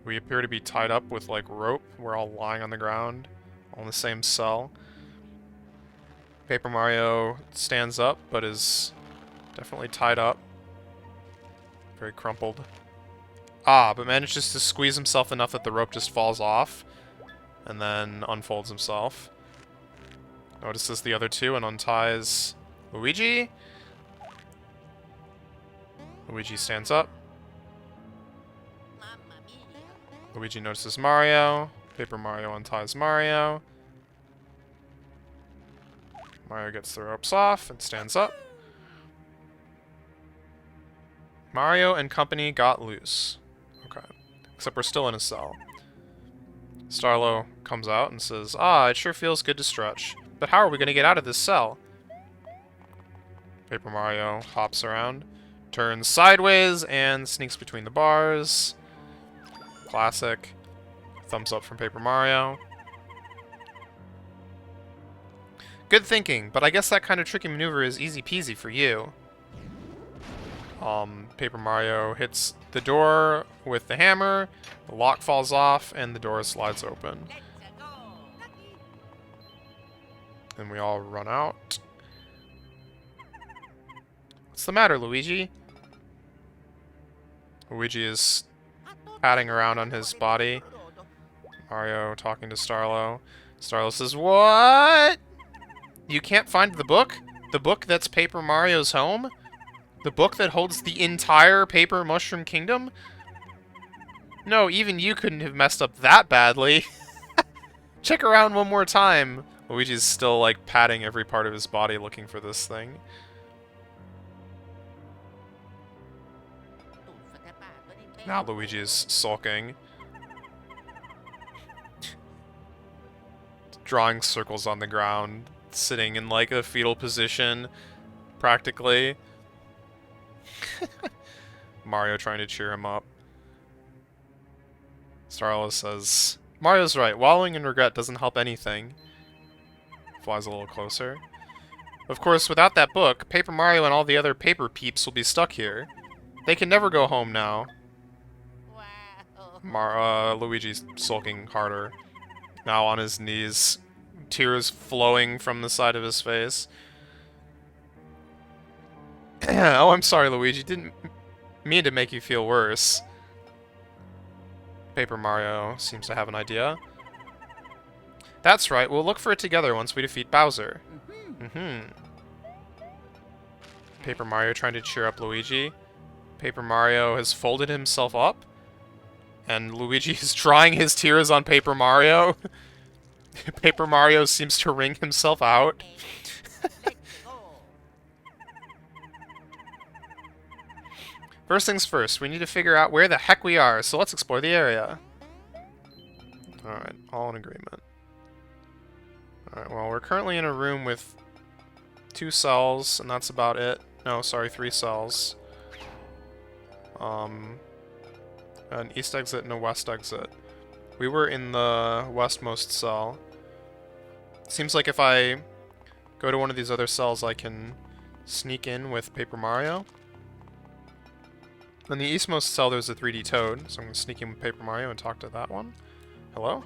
We appear to be tied up with, like, rope. We're all lying on the ground, all in the same cell. Paper Mario stands up, but is definitely tied up. Very crumpled. But manages to squeeze himself enough that the rope just falls off, and then unfolds himself. Notices the other 2 and unties Luigi. Luigi stands up. Luigi notices Mario. Paper Mario unties Mario. Mario gets the ropes off and stands up. Mario and company got loose. Okay. Except we're still in a cell. Starlo comes out and says, "It sure feels good to stretch. But how are we going to get out of this cell?" Paper Mario hops around, turns sideways, and sneaks between the bars. Classic. Thumbs up from Paper Mario. Good thinking, but I guess that kind of tricky maneuver is easy peasy for you. Paper Mario hits the door with the hammer, the lock falls off, and the door slides open. And we all run out. What's the matter, Luigi? Luigi is patting around on his body. Mario talking to Starlo. Starlo says, "What? You can't find the book? The book that's Paper Mario's home? The book that holds the entire Paper Mushroom Kingdom? No, even you couldn't have messed up that badly." Check around one more time! Luigi's still, like, patting every part of his body looking for this thing. Now Luigi is sulking. Drawing circles on the ground, sitting in, like, a fetal position, practically. Mario trying to cheer him up. Starla says, Mario's right, wallowing in regret doesn't help anything. Flies a little closer. Of course, without that book, Paper Mario and all the other paper peeps will be stuck here. They can never go home now. Luigi's sulking harder. Now on his knees, tears flowing from the side of his face. Oh, I'm sorry, Luigi. Didn't mean to make you feel worse. Paper Mario seems to have an idea. That's right, we'll look for it together once we defeat Bowser. Paper Mario trying to cheer up Luigi. Paper Mario has folded himself up. And Luigi is drying his tears on Paper Mario. Paper Mario seems to wring himself out. First things first, we need to figure out where the heck we are, so let's explore the area. Alright, all in agreement. Alright, well, we're currently in a room with 2 cells, and that's about it. No, sorry, 3 cells. An east exit and a west exit. We were in the westmost cell. Seems like if I go to one of these other cells, I can sneak in with Paper Mario. In the eastmost cell, there's a 3D Toad, so I'm going to sneak in with Paper Mario and talk to that one. Hello?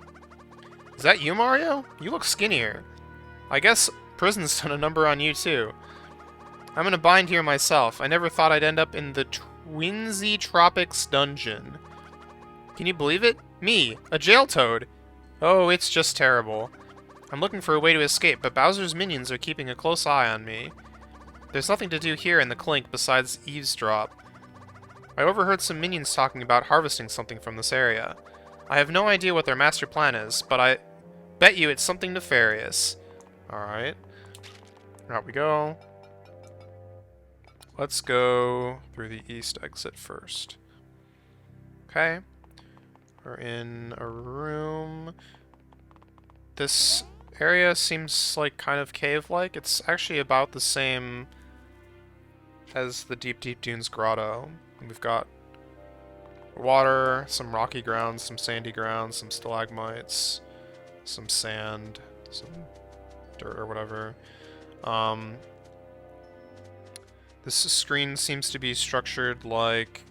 Is that you, Mario? You look skinnier. I guess prison's done a number on you, too. I'm in a bind here myself. I never thought I'd end up in the Twinsy Tropics dungeon. Can you believe it? Me, a jail toad. Oh, it's just terrible. I'm looking for a way to escape, but Bowser's minions are keeping a close eye on me. There's nothing to do here in the Clink besides eavesdrop. I overheard some minions talking about harvesting something from this area. I have no idea what their master plan is, but I bet you it's something nefarious. Alright. Out we go. Let's go through the east exit first. Okay. We're in a room. This area seems like kind of cave-like. It's actually about the same as the Deep Deep Dunes Grotto. We've got water, some rocky ground, some sandy ground, some stalagmites, some sand, some dirt or whatever. This screen seems to be structured like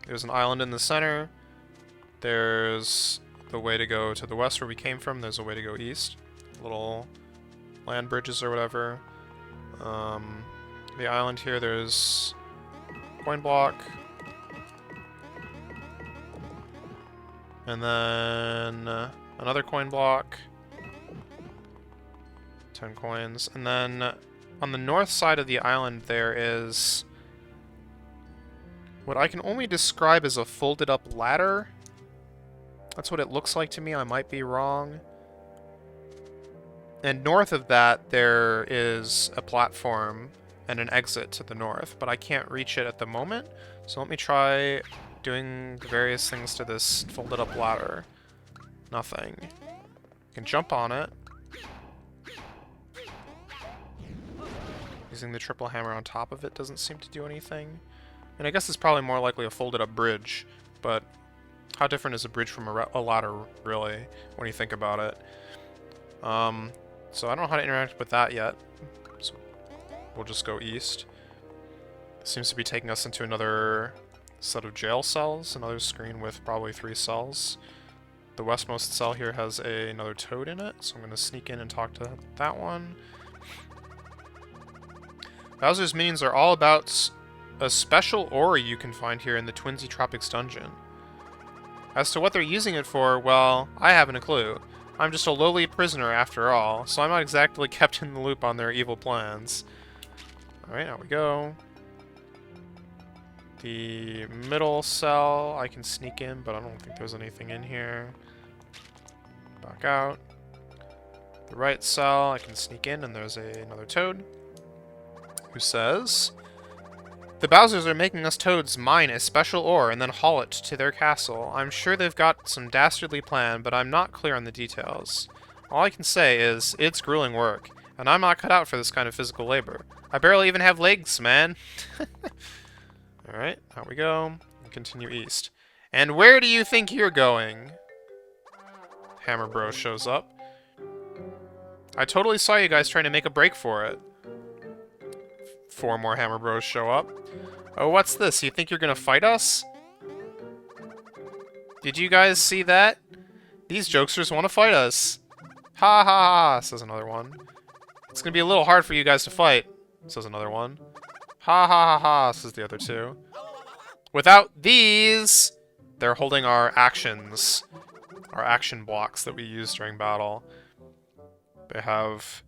there's an island in the center. There's the way to go to the west where we came from. There's a way to go east. Little land bridges or whatever. The island here, there's coin block. And then another coin block. 10 coins. And then on the north side of the island there is what I can only describe as a folded up ladder. That's what it looks like to me. I might be wrong. And north of that there is a platform and an exit to the north, but I can't reach it at the moment. So let me try doing the various things to this folded up ladder. Nothing. I can jump on it. Using the triple hammer on top of it doesn't seem to do anything. And I guess it's probably more likely a folded up bridge, but how different is a bridge from a ladder, really, when you think about it? So I don't know how to interact with that yet. So we'll just go east. Seems to be taking us into another set of jail cells, another screen with probably 3 cells. The westmost cell here has another toad in it, so I'm going to sneak in and talk to that one. Bowser's minions are all about a special ore you can find here in the Twinsy Tropics dungeon. As to what they're using it for, well, I haven't a clue. I'm just a lowly prisoner after all, so I'm not exactly kept in the loop on their evil plans. Alright, out we go. The middle cell, I can sneak in, but I don't think there's anything in here. Back out. the right cell. I can sneak in, and there's another toad who says, "The Bowsers are making us toads mine a special ore and then haul it to their castle. I'm sure they've got some dastardly plan, but I'm not clear on the details. All I can say is, it's grueling work, and I'm not cut out for this kind of physical labor. I barely even have legs, man." Alright, out we go. Continue east. And where do you think you're going? Hammer Bro shows up. I totally saw you guys trying to make a break for it. 4 more Hammer Bros show up. Oh, what's this? You think you're gonna fight us? Did you guys see that? These jokesters want to fight us. Ha ha ha, says another one. It's gonna be a little hard for you guys to fight, says another one. Ha ha ha ha, says the other two. Without these, they're holding our actions. Our action blocks that we use during battle. They have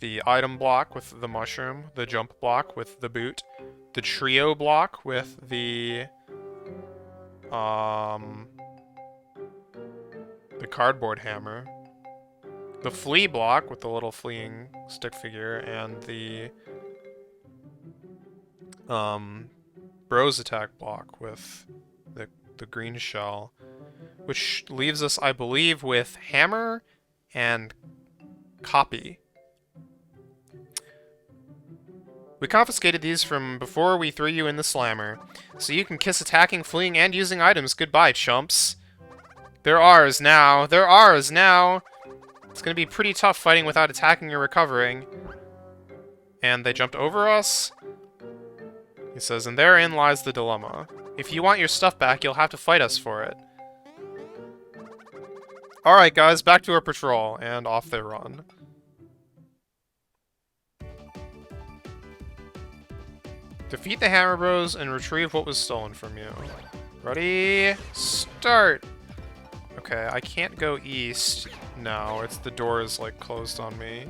the item block with the mushroom, the jump block with the boot, the trio block with the cardboard hammer, the flea block with the little fleeing stick figure, and the bros attack block with the green shell, which leaves us, I believe, with hammer and copy. We confiscated these from before we threw you in the slammer, so you can kiss attacking, fleeing, and using items goodbye, chumps. They're ours now. They're ours now. It's gonna be pretty tough fighting without attacking or recovering. And they jumped over us. He says, and therein lies the dilemma. If you want your stuff back, you'll have to fight us for it. Alright guys, back to our patrol, and off they run. Defeat the Hammer Bros and retrieve what was stolen from you. Ready? Start! Okay, I can't go east. No, it's the door is like closed on me.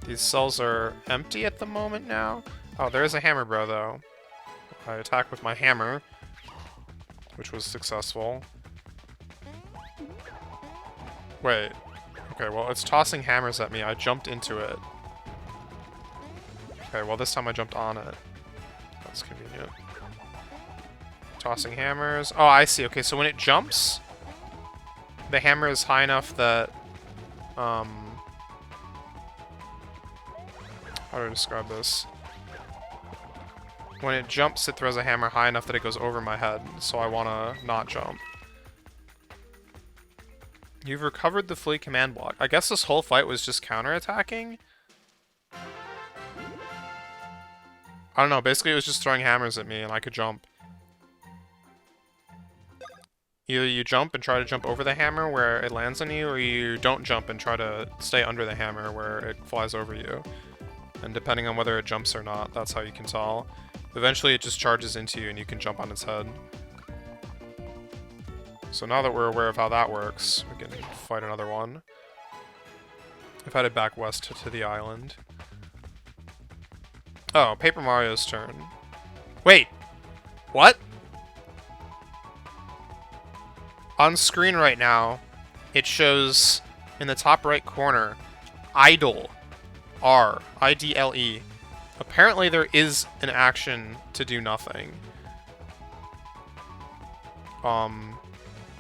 These cells are empty at the moment now. Oh, there's a Hammer Bro though. I attack with my hammer, which was successful. Wait. Okay, well, it's tossing hammers at me. I jumped into it. Okay, well, this time I jumped on it. That's convenient. Tossing hammers. Oh, I see. Okay, so when it jumps, the hammer is high enough that... how do I describe this? When it jumps, it throws a hammer high enough that it goes over my head, so I want to not jump. You've recovered the flea command block. I guess this whole fight was just counterattacking? I don't know, basically it was just throwing hammers at me and I could jump. Either you jump and try to jump over the hammer where it lands on you, or you don't jump and try to stay under the hammer where it flies over you. And depending on whether it jumps or not, that's how you can tell. Eventually it just charges into you and you can jump on its head. So now that we're aware of how that works, we can fight another one. I've headed back west to the island. Oh, Paper Mario's turn. Wait! What? On screen right now, it shows in the top right corner, idle. R. I-D-L-E. Apparently there is an action to do nothing.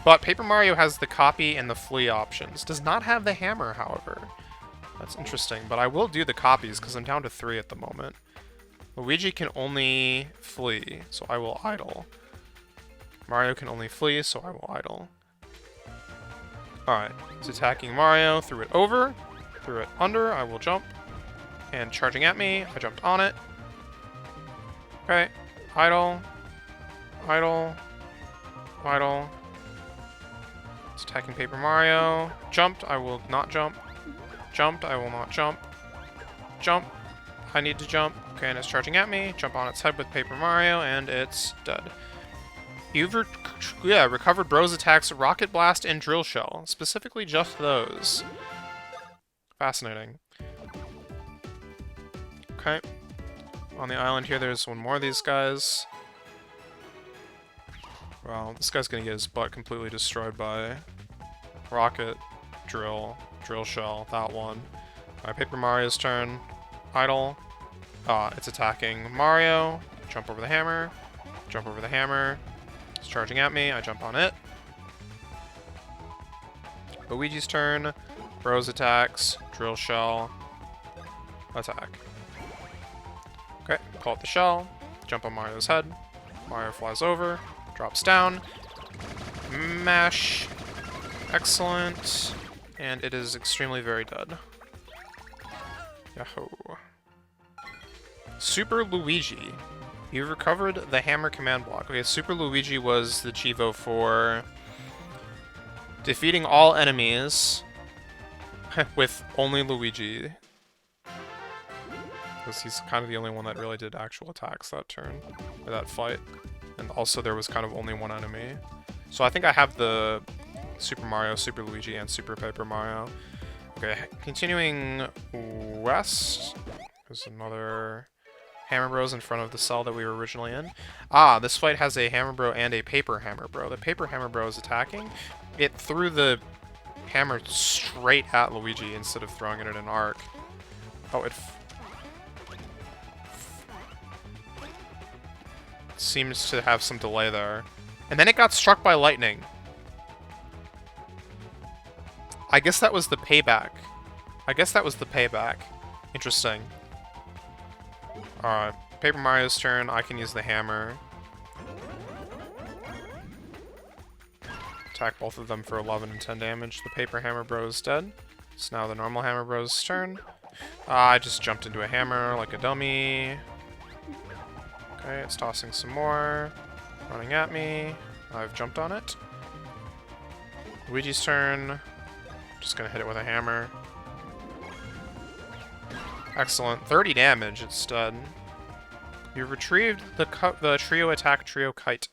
But Paper Mario has the copy and the flee options. Does not have the hammer, however. That's interesting, but I will do the copies because I'm down to 3 at the moment. Luigi can only flee, so I will idle. Mario can only flee, so I will idle. Alright, it's attacking Mario, threw it over, threw it under, I will jump. And charging at me, I jumped on it. Okay, idle, idle, idle. It's attacking Paper Mario. Jumped, I will not jump. Jumped, I will not jump. Jump, I need to jump. Okay, and it's charging at me. Jump on its head with Paper Mario, and it's dead. You've recovered Bros attacks Rocket Blast and Drill Shell. Specifically just those. Fascinating. Okay. On the island here, there's one more of these guys. Well, this guy's gonna get his butt completely destroyed by Rocket, Drill Shell, that one. Paper Mario's turn. Idle. It's attacking Mario. Jump over the hammer. Jump over the hammer. It's charging at me. I jump on it. Luigi's turn. Bros attacks. Drill shell. Attack. Okay, pull out the shell. Jump on Mario's head. Mario flies over. Drops down. Mash. Excellent. And it is extremely very dead. Yahoo. Super Luigi. You've recovered the hammer command block. Okay, Super Luigi was the Chivo for defeating all enemies with only Luigi. Because he's kind of the only one that really did actual attacks that turn, or that fight. And also there was kind of only one enemy. So I think I have the Super Mario, Super Luigi, and Super Paper Mario. Okay, continuing west. There's another Hammer Bros in front of the cell that we were originally in. This fight has a Hammer Bro and a Paper Hammer Bro. The Paper Hammer Bro is attacking. It threw the hammer straight at Luigi instead of throwing it in an arc. Oh, it seems to have some delay there. And then it got struck by lightning. I guess that was the payback. Interesting. Alright, Paper Mario's turn. I can use the hammer. Attack both of them for 11 and 10 damage. The Paper Hammer Bro is dead. It's now the normal Hammer Bro's turn. I just jumped into a hammer like a dummy. Okay, it's tossing some more. Running at me. I've jumped on it. Luigi's turn. Just gonna hit it with a hammer. Excellent. 30 damage, it's dead. You've retrieved the Trio Attack Trio Kite.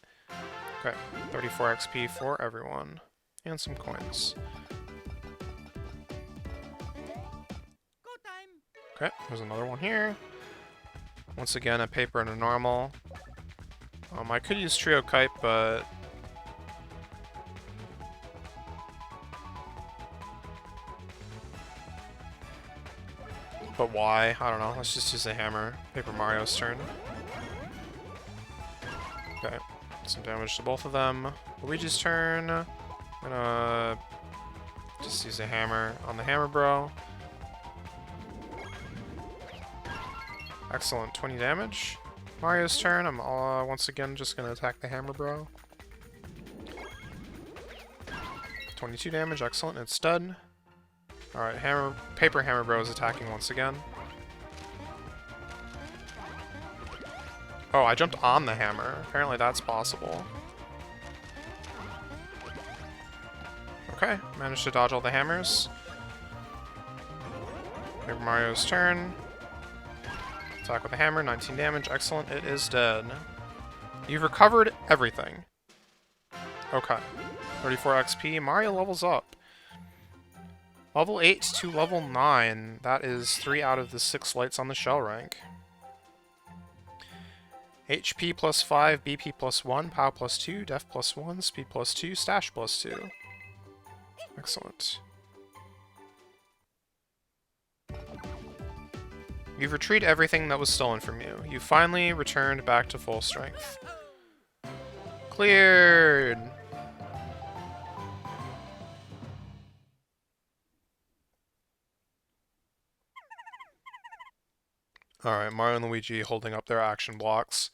Okay, 34 XP for everyone. And some coins. Okay, there's another one here. Once again, a paper and a normal. I could use Trio Kite, but why? I don't know. Let's just use a hammer. Paper Mario's turn. Okay. Some damage to both of them. Luigi's turn. I'm gonna just use a hammer on the Hammer Bro. Excellent. 20 damage. Mario's turn. I'm once again just gonna attack the Hammer Bro. 22 damage. Excellent. It's dead. Alright, Paper Hammer Bro is attacking once again. Oh, I jumped on the hammer. Apparently that's possible. Okay, managed to dodge all the hammers. Paper Mario's turn. Attack with the hammer, 19 damage. Excellent, it is dead. You've recovered everything. Okay. 34 XP. Mario levels up. Level 8 to level 9. That is 3 out of the 6 lights on the shell rank. HP plus 5, BP plus 1, POW plus 2, Def plus 1, Speed plus 2, Stash plus 2. Excellent. You've retrieved everything that was stolen from you. You finally returned back to full strength. Cleared! Alright, Mario and Luigi holding up their action blocks.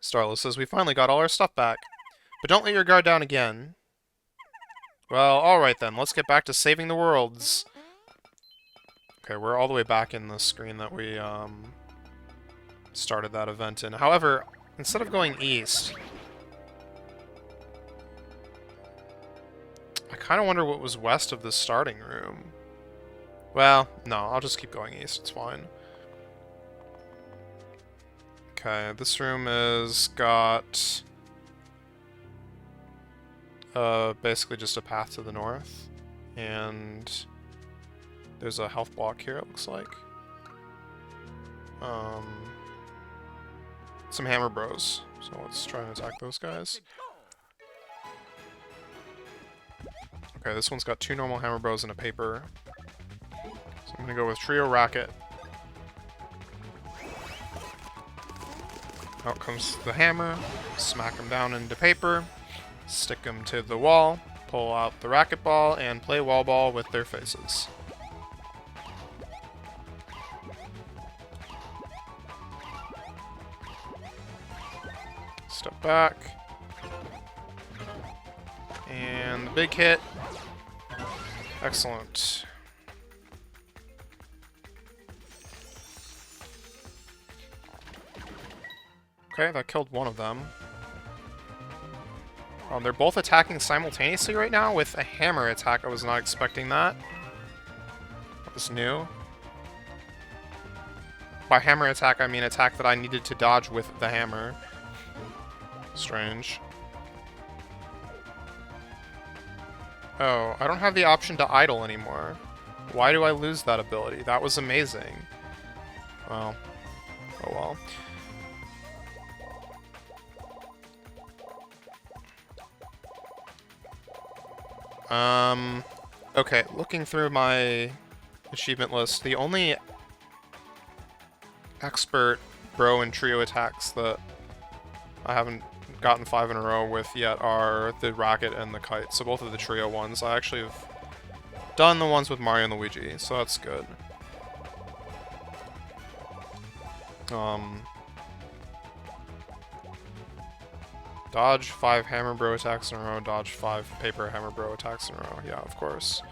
Starless says, we finally got all our stuff back. But don't let your guard down again. Well, alright then, let's get back to saving the worlds. Okay, we're all the way back in the screen that we started that event in. However, instead of going east, I kind of wonder what was west of the starting room. Well, no, I'll just keep going east, it's fine. Okay, this room has got basically just a path to the north, and there's a health block here, it looks like. Some Hammer Bros, so let's try and attack those guys. Okay, this one's got 2 normal Hammer Bros and a paper. So I'm gonna go with Trio Racket. Out comes the hammer, smack him down into paper, stick him to the wall, pull out the racquetball, and play wall ball with their faces. Step back. And the big hit. Excellent. Okay, that killed one of them. They're both attacking simultaneously right now with a hammer attack. I was not expecting that. That was new. By hammer attack, I mean attack that I needed to dodge with the hammer. Strange. Oh, I don't have the option to idle anymore. Why do I lose that ability? That was amazing. Well. Oh well. Okay, looking through my achievement list, the only expert bro and trio attacks that I haven't gotten 5 in a row with yet are the racket and the kite. So both of the trio ones. I actually have done the ones with Mario and Luigi, so that's good. Dodge 5 hammer bro attacks in a row, dodge 5 paper hammer bro attacks in a row. Yeah, of course.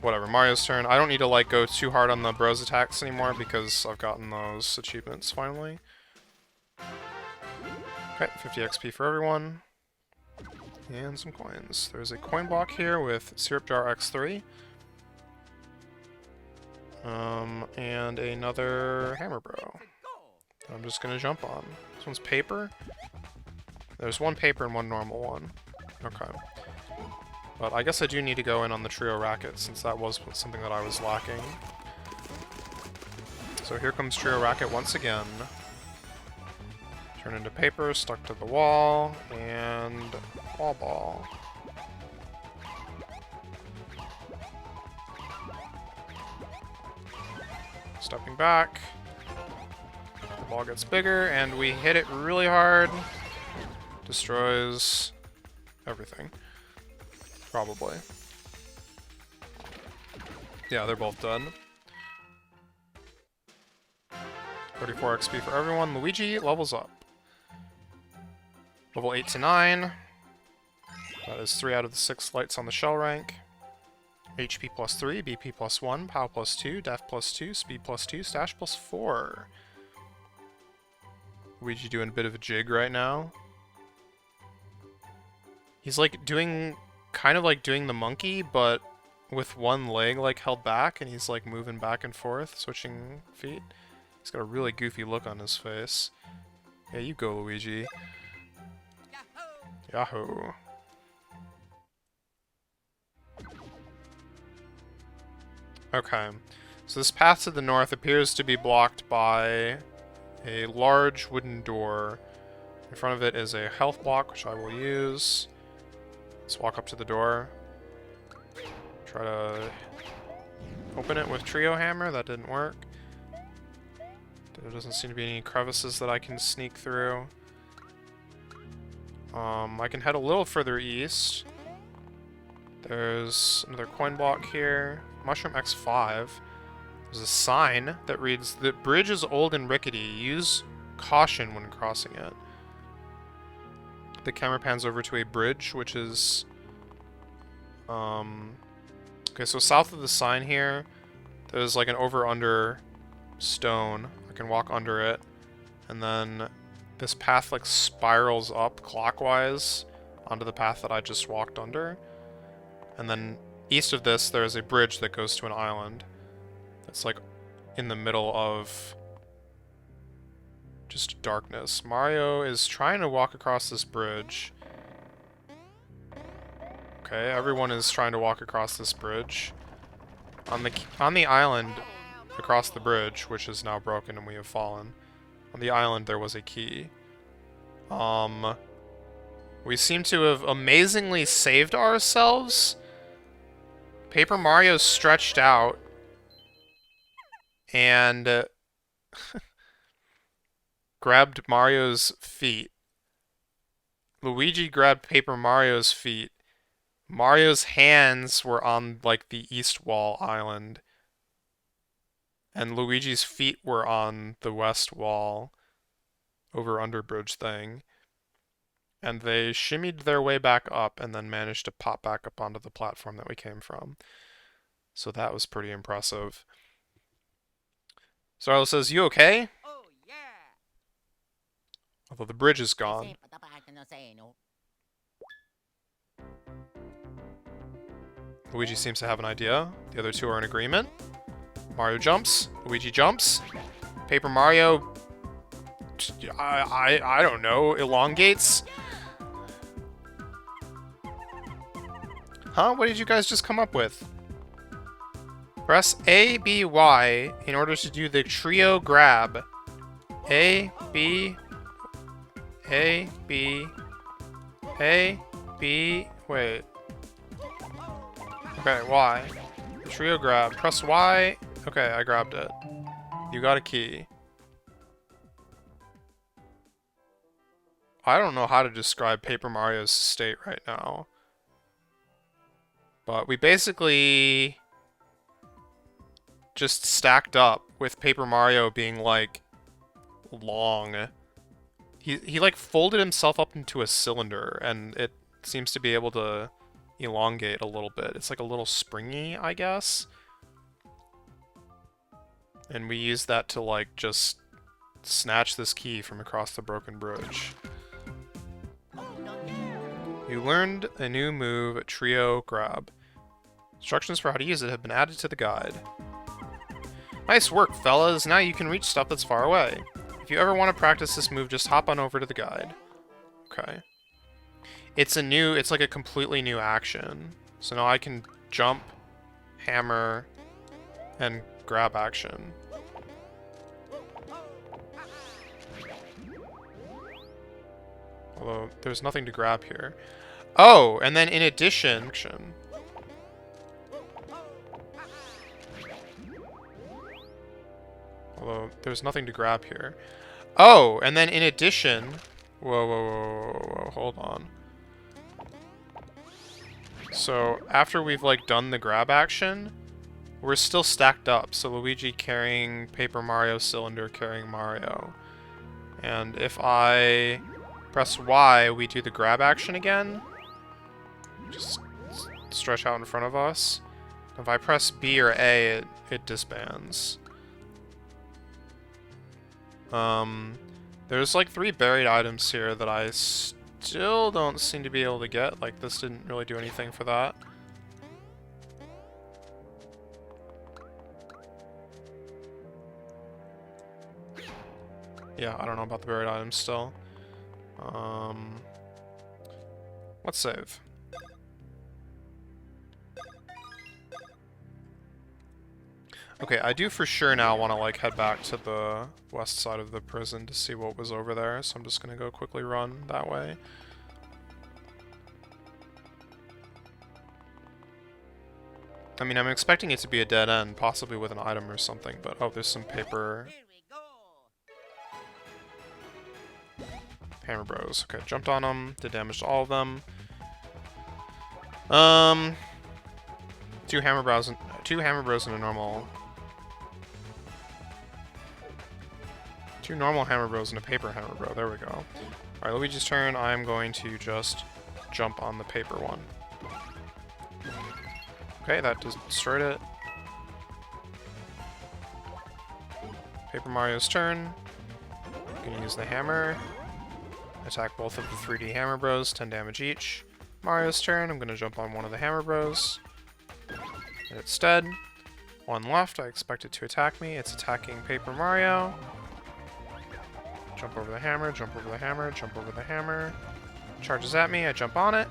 Whatever. Mario's turn. I don't need to, like, go too hard on the bros attacks anymore because I've gotten those achievements finally. Okay, 50 XP for everyone. And some coins. There's a coin block here with Syrup Jar X3. And another hammer bro. I'm just gonna jump on. This one's paper. There's one paper and one normal one. Okay. But I guess I do need to go in on the trio racket, since that was something that I was lacking. So here comes trio racket once again. Turn into paper, stuck to the wall, and wall ball. Stepping back. The ball gets bigger, and we hit it really hard. Destroys everything. Probably. Yeah, they're both done. 34 XP for everyone. Luigi levels up. Level 8 to 9. That is 3 out of the 6 lights on the shell rank. HP plus 3, BP plus 1, POW plus 2, Def plus 2, Speed plus 2, Stash plus 4. Luigi doing a bit of a jig right now. He's like doing, kind of like doing the monkey, but with one leg like held back, and he's like moving back and forth, switching feet. He's got a really goofy look on his face. Yeah, you go, Luigi. Yahoo! Okay, so this path to the north appears to be blocked by a large wooden door. In front of it is a health block, which I will use. Let's walk up to the door. Try to open it with trio hammer. That didn't work. There doesn't seem to be any crevices that I can sneak through. I can head a little further east. There's another coin block here. Mushroom X5. There's a sign that reads, "The bridge is old and rickety. Use caution when crossing it." The camera pans over to a bridge, which is... Okay, so south of the sign here, there's like an over-under stone. I can walk under it. And then this path like spirals up clockwise onto the path that I just walked under. And then east of this, there's a bridge that goes to an island. That's like in the middle of just darkness. Mario is trying to walk across this bridge. Okay, everyone is trying to walk across this bridge. On the island across the bridge, which is now broken and we have fallen. On the island there was a key. We seem to have amazingly saved ourselves. Paper Mario's stretched out and grabbed Mario's feet. Luigi grabbed Paper Mario's feet. Mario's hands were on, like, the east wall island, and Luigi's feet were on the west wall over underbridge thing. And they shimmied their way back up and then managed to pop back up onto the platform that we came from. So that was pretty impressive. Zarlo says, "You okay?" Oh, yeah. Although the bridge is gone. Luigi seems to have an idea. The other two are in agreement. Mario jumps. Luigi jumps. Paper Mario... I don't know. Elongates? Huh? What did you guys just come up with? Press A, B, Y in order to do the trio grab. A, B, A, B, A, B, wait. Okay, Y. The trio grab. Press Y. Okay, I grabbed it. You got a key. I don't know how to describe Paper Mario's state right now. But we basically just stacked up with Paper Mario being, like, long. He like, folded himself up into a cylinder, and it seems to be able to elongate a little bit. It's, like, a little springy, I guess. And we use that to, like, just snatch this key from across the broken bridge. You learned a new move, Trio Grab. Instructions for how to use it have been added to the guide. Nice work, fellas. Now you can reach stuff that's far away. If you ever want to practice this move, just hop on over to the guide. Okay. It's like a completely new action. So now I can jump, hammer, and grab action. Although, there's nothing to grab here. Oh, and then in addition... Although, there's nothing to grab here. Oh, and then in addition... Whoa, hold on. So, after we've, like, done the grab action, we're still stacked up. So Luigi carrying Paper Mario, Cylinder carrying Mario. And if I press Y, we do the grab action again. Just stretch out in front of us. If I press B or A, it disbands. There's like 3 buried items here that I still don't seem to be able to get. Like, this didn't really do anything for that. Yeah, I don't know about the buried items still. Let's save. Okay, I do for sure now want to, like, head back to the west side of the prison to see what was over there, so I'm just gonna go quickly run that way. I mean, I'm expecting it to be a dead end, possibly with an item or something, but oh, there's some paper. Hammer Bros. Okay, jumped on them, did damage to all of them. 2 Hammer Bros and a normal... 2 normal Hammer Bros and a paper Hammer Bro. There we go. Alright, Luigi's turn. I'm going to just jump on the paper one. Okay, that just destroyed it. Paper Mario's turn. I'm gonna use the hammer. Attack both of the 3D Hammer Bros, 10 damage each. Mario's turn. I'm gonna jump on one of the Hammer Bros. And it's dead. One left. I expect it to attack me. It's attacking Paper Mario. Jump over the hammer, jump over the hammer, jump over the hammer. Charges at me, I jump on it.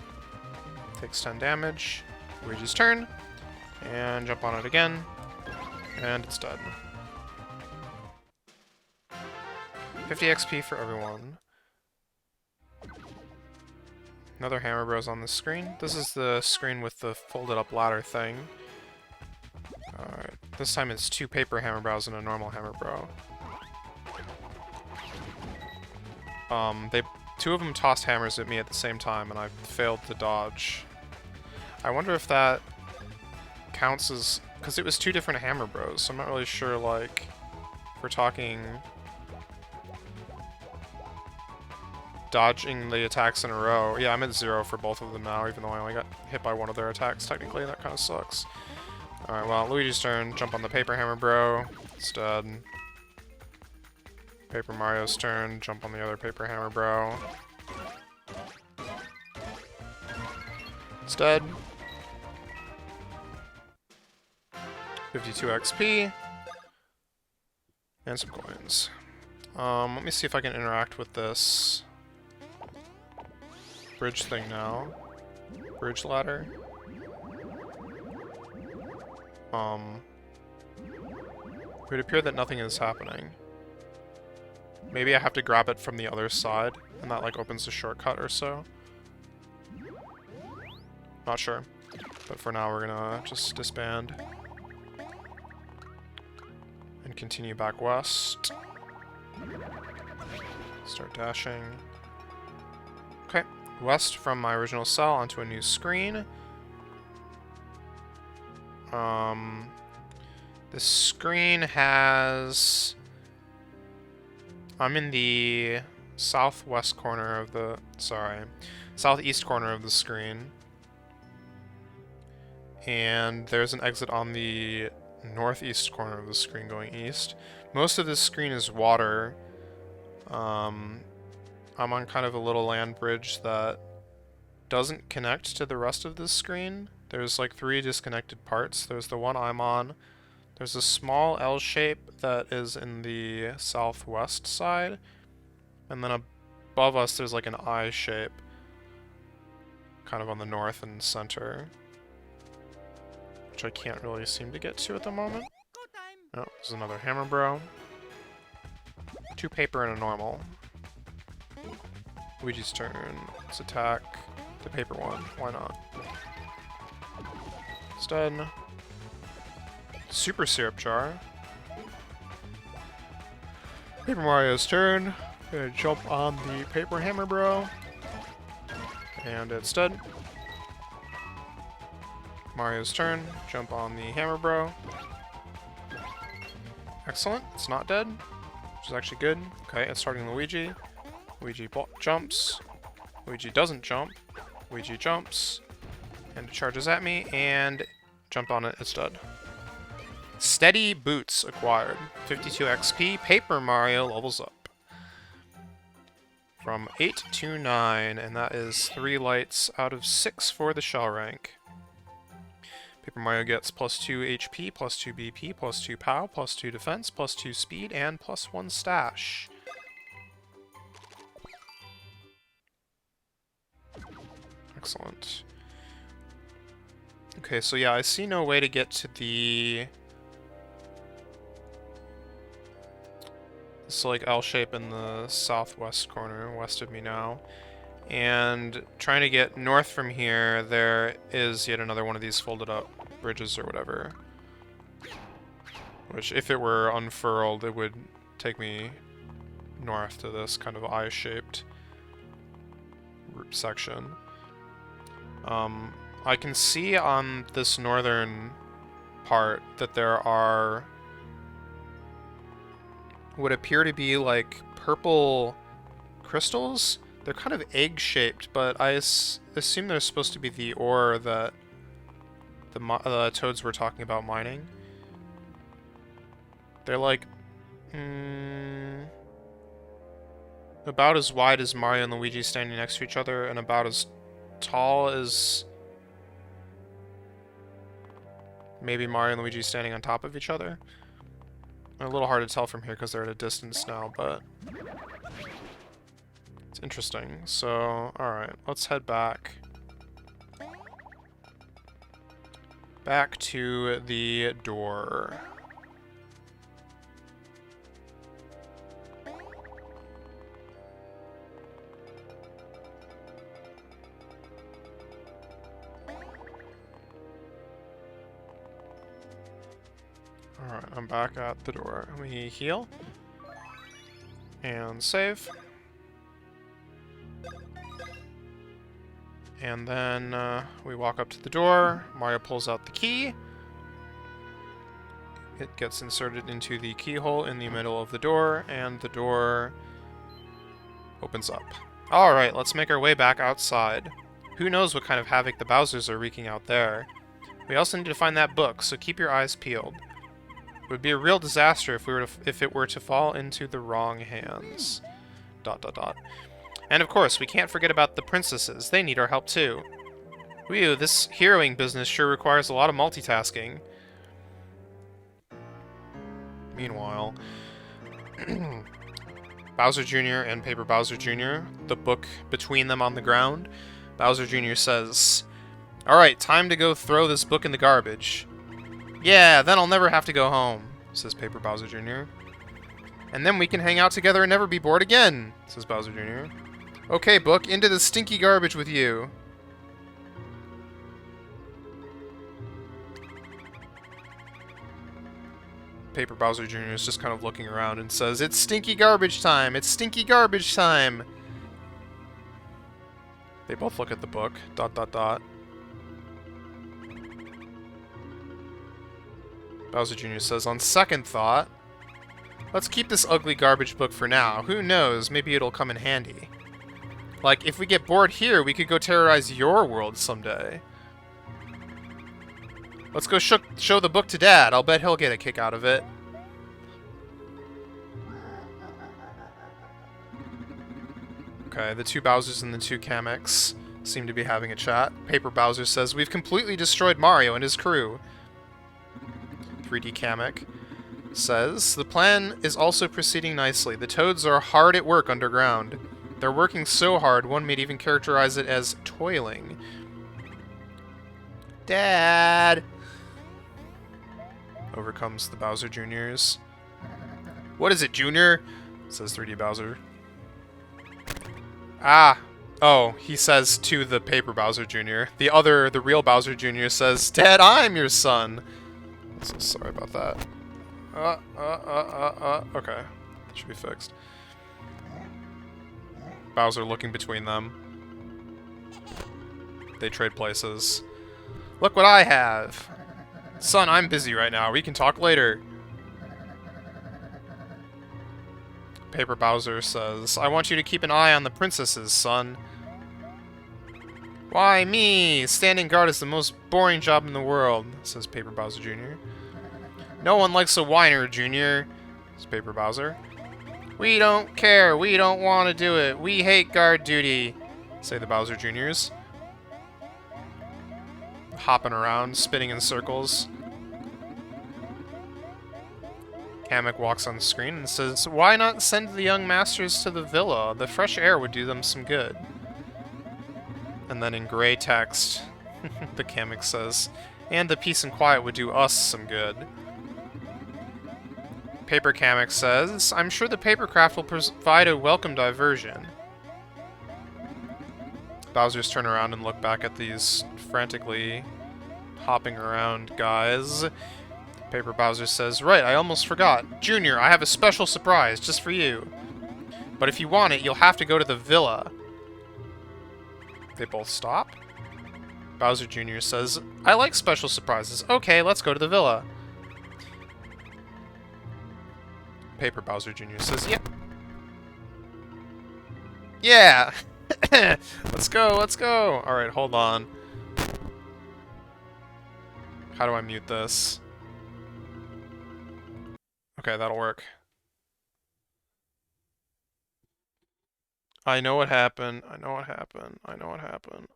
Takes 10 damage. Luigi's turn. And jump on it again. And it's dead. 50 XP for everyone. Another Hammer Bros on the screen. This is the screen with the folded up ladder thing. Alright, this time it's 2 paper hammer brows and a normal hammer brow. Two of them tossed hammers at me at the same time, and I failed to dodge. I wonder if that counts as... because it was 2 different hammer bros, so I'm not really sure, like, if we're talking... dodging the attacks in a row. Yeah, I'm at 0 for both of them now, even though I only got hit by one of their attacks, technically. That kind of sucks. Alright, well, Luigi's turn. Jump on the paper hammer bro. It's dead. Paper Mario's turn. Jump on the other paper hammer bro. It's dead. 52 XP. And some coins. Let me see if I can interact with this bridge thing now. Bridge ladder. It would appear that nothing is happening. Maybe I have to grab it from the other side, and that like opens a shortcut or so. Not sure. But for now we're gonna just disband. And continue back west. Start dashing. Okay, west from my original cell onto a new screen. This screen has... I'm in the southwest corner of the... sorry, southeast corner of the screen. And there's an exit on the northeast corner of the screen going east. Most of this screen is water. I'm on kind of a little land bridge that doesn't connect to the rest of this screen. There's like 3 disconnected parts. There's the one I'm on. There's a small L shape that is in the southwest side. And then above us there's like an I shape. Kind of on the north and center. Which I can't really seem to get to at the moment. Oh, there's another hammer bro. 2 paper and a normal. Luigi's turn. Let's attack the paper one. Why not? It's done. Super Syrup Jar. Paper Mario's turn. Gonna jump on the paper hammer bro. And it's dead. Mario's turn. Jump on the hammer bro. Excellent. It's not dead, which is actually good. Okay, it's starting Luigi. Luigi jumps. Luigi doesn't jump. Luigi jumps. And it charges at me, and jump on it, it's dead. Steady Boots acquired. 52 XP. Paper Mario levels up. From 8 to 9, and that is 3 lights out of 6 for the shell rank. Paper Mario gets plus 2 HP, plus 2 BP, plus 2 POW, plus 2 defense, plus 2 speed, and plus 1 stash. Excellent. Okay, so yeah, I see no way to get to the... this like L shape in the southwest corner, west of me now. And trying to get north from here, there is yet another one of these folded up bridges or whatever. Which, if it were unfurled, it would take me north to this kind of I-shaped section. I can see on this northern part that there are what appear to be like purple crystals. They're kind of egg-shaped, but I assume they're supposed to be the ore that the toads were talking about mining. They're like about as wide as Mario and Luigi standing next to each other, and about as tall as maybe Mario and Luigi standing on top of each other. A little hard to tell from here because they're at a distance now, but it's interesting. So, alright, let's head back. Back to the door. Alright, I'm back at the door. We heal. And save. And then we walk up to the door. Mario pulls out the key. It gets inserted into the keyhole in the middle of the door, and the door opens up. Alright, let's make our way back outside. Who knows what kind of havoc the Bowsers are wreaking out there. We also need to find that book, so keep your eyes peeled. It would be a real disaster if it were to fall into the wrong hands. ... And of course, we can't forget about the princesses. They need our help too. Whew, this heroing business sure requires a lot of multitasking. Meanwhile, Bowser Jr. and Paper Bowser Jr., the book between them on the ground, Bowser Jr. says, "Alright, time to go throw this book in the garbage." "Yeah, then I'll never have to go home," says Paper Bowser Jr. "And then we can hang out together and never be bored again," says Bowser Jr. "Okay, book, into the stinky garbage with you." Paper Bowser Jr. is just kind of looking around and says, "It's stinky garbage time! It's stinky garbage time!" They both look at the book. ... Bowser Jr. says, "On second thought, let's keep this ugly garbage book for now. Who knows, maybe it'll come in handy. Like, if we get bored here, we could go terrorize your world someday. Let's go show the book to Dad. I'll bet he'll get a kick out of it." Okay, the two Bowsers and the two Kameks seem to be having a chat. Paper Bowser says, "We've completely destroyed Mario and his crew." 3D Kamek says, "The plan is also proceeding nicely. The Toads are hard at work underground. They're working so hard, one might even characterize it as toiling." Dad! Over comes the Bowser Jr.'s. "What is it, Junior?" says 3D Bowser. Ah! Oh, he says to the Paper Bowser Jr. The real Bowser Jr. says, "Dad, I'm your son!" So sorry about that. Okay. That should be fixed. Bowser looking between them. They trade places. "Look what I have!" "Son, I'm busy right now. We can talk later." Paper Bowser says, "I want you to keep an eye on the princesses, son." "Why me? Standing guard is the most boring job in the world," says Paper Bowser Jr. "No one likes a whiner, Junior," says Paper Bowser. "We don't care. We don't want to do it. We hate guard duty," say the Bowser Juniors. Hopping around, spinning in circles. Kamek walks on the screen and says, "Why not send the young masters to the villa? The fresh air would do them some good." And then in gray text, the Kamek says, "And the peace and quiet would do us some good." Paper Kamek says, "I'm sure the papercraft will provide a welcome diversion." Bowser's turn around and look back at these frantically hopping around guys. Paper Bowser says, "Right, I almost forgot. Junior, I have a special surprise just for you. But if you want it, you'll have to go to the villa." They both stop. Bowser Jr. says, "I like special surprises. Okay, let's go to the villa." Paper Bowser Jr. says, "Yep. Yeah! Let's go, let's go!" Alright, hold on. How do I mute this? Okay, that'll work. I know what happened. I know what happened. I know what happened.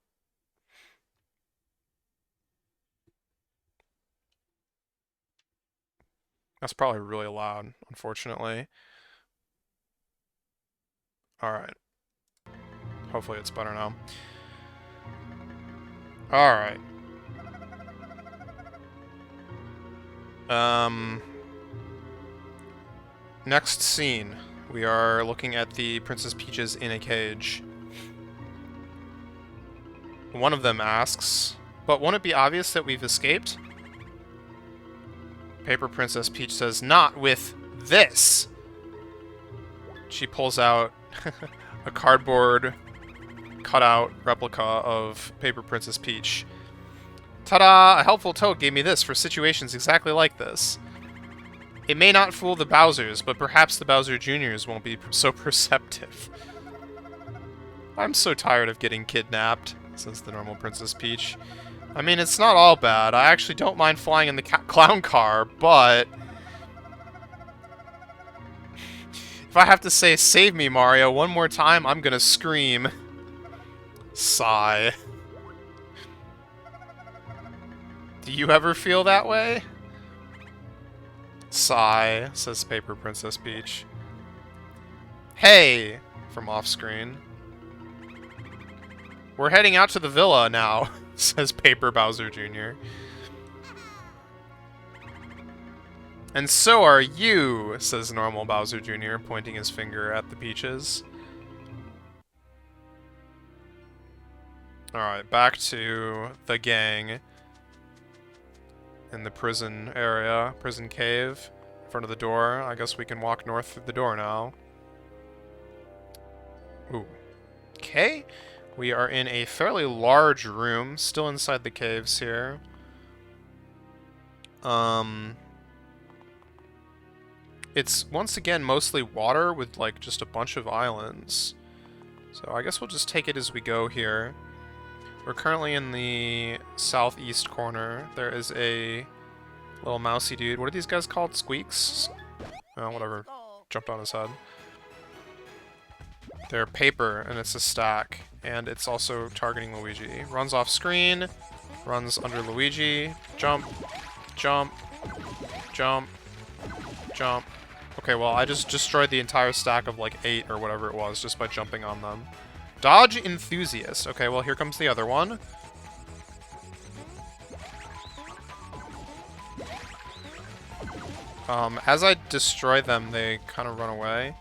That's probably really loud, unfortunately. Alright. Hopefully it's better now. Alright. Next scene. We are looking at the Princess Peaches in a cage. One of them asks, "But won't it be obvious that we've escaped?" Paper Princess Peach says, "Not with this!" She pulls out a cardboard cutout replica of Paper Princess Peach. Ta-da! A helpful toad gave me this for situations exactly like this. It may not fool the Bowsers, but perhaps the Bowser Juniors won't be so perceptive. I'm so tired of getting kidnapped, says the normal Princess Peach. I mean, it's not all bad. I actually don't mind flying in the clown car, but... if I have to say, "Save me, Mario," one more time, I'm gonna scream. Sigh. Do you ever feel that way? Sigh, says Paper Princess Peach. Hey! From off-screen. We're heading out to the villa now, says Paper Bowser Jr. And so are you, says normal Bowser Jr., pointing his finger at the Peaches. Alright, back to the gang. In the prison area, prison cave, in front of the door. I guess we can walk north through the door now. Ooh. Okay. We are in a fairly large room, still inside the caves here. It's, once again, mostly water with, like, just a bunch of islands. So I guess we'll just take it as we go here. We're currently in the southeast corner. There is a little mousy dude. What are these guys called? Squeaks? Oh, whatever. Jumped on his head. They're paper, and it's a stack. And it's also targeting Luigi. Runs off screen. Runs under Luigi. Jump. Jump. Jump. Jump. Okay, well, I just destroyed the entire stack of, like, 8 or whatever it was just by jumping on them. Dodge Enthusiast. Okay, well, here comes the other one. As I destroy them, they kind of run away.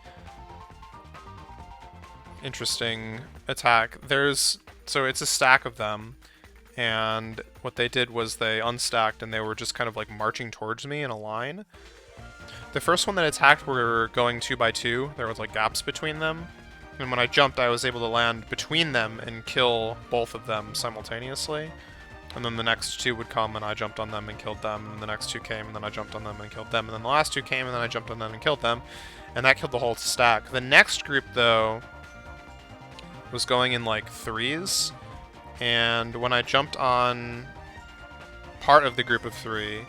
Interesting attack. So it's a stack of them, and what they did was they unstacked, and they were just kind of, like, marching towards me in a line. The first one that attacked were going 2 by 2. There was, like, gaps between them. And when I jumped, I was able to land between them and kill both of them simultaneously. And then the next 2 would come, and I jumped on them and killed them. And then the next 2 came, and then I jumped on them and killed them. And then the last 2 came, and then I jumped on them and killed them. And that killed the whole stack. The next group, though, was going in, like, 3s. And when I jumped on part of the group of 3,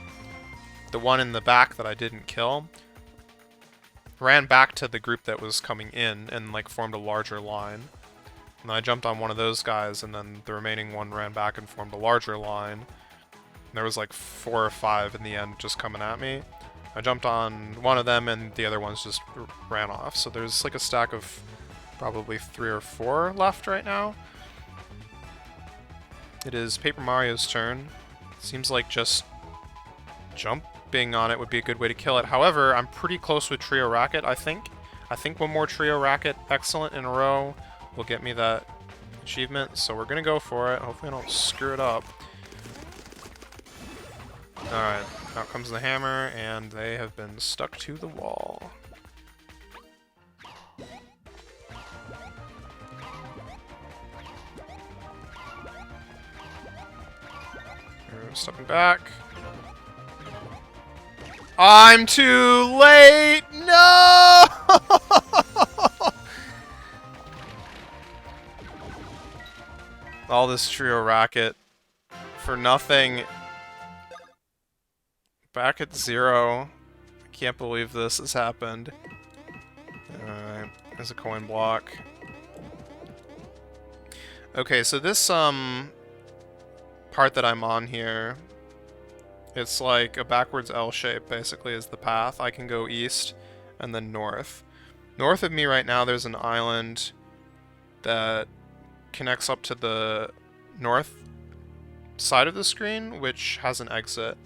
the one in the back that I didn't kill ran back to the group that was coming in and, like, formed a larger line. And I jumped on one of those guys, and then the remaining one ran back and formed a larger line. And there was, like, 4 or 5 in the end just coming at me. I jumped on one of them, and the other ones just ran off. So there's, like, a stack of probably 3 or 4 left right now. It is Paper Mario's turn. Seems like just jumping on it would be a good way to kill it. However, I'm pretty close with Trio Racket, I think. I think one more Trio Racket excellent in a row will get me that achievement, so we're gonna go for it. Hopefully I don't screw it up. Alright, out comes the hammer, and they have been stuck to the wall. We're stepping back. I'm too late! No! All this Trio Racket for nothing. Back at 0. I can't believe this has happened. Alright, there's a coin block. Okay, so this, part that I'm on here, it's like a backwards L shape, basically, is the path. I can go east and then north. North of me right now, there's an island that connects up to the north side of the screen, which has an exit.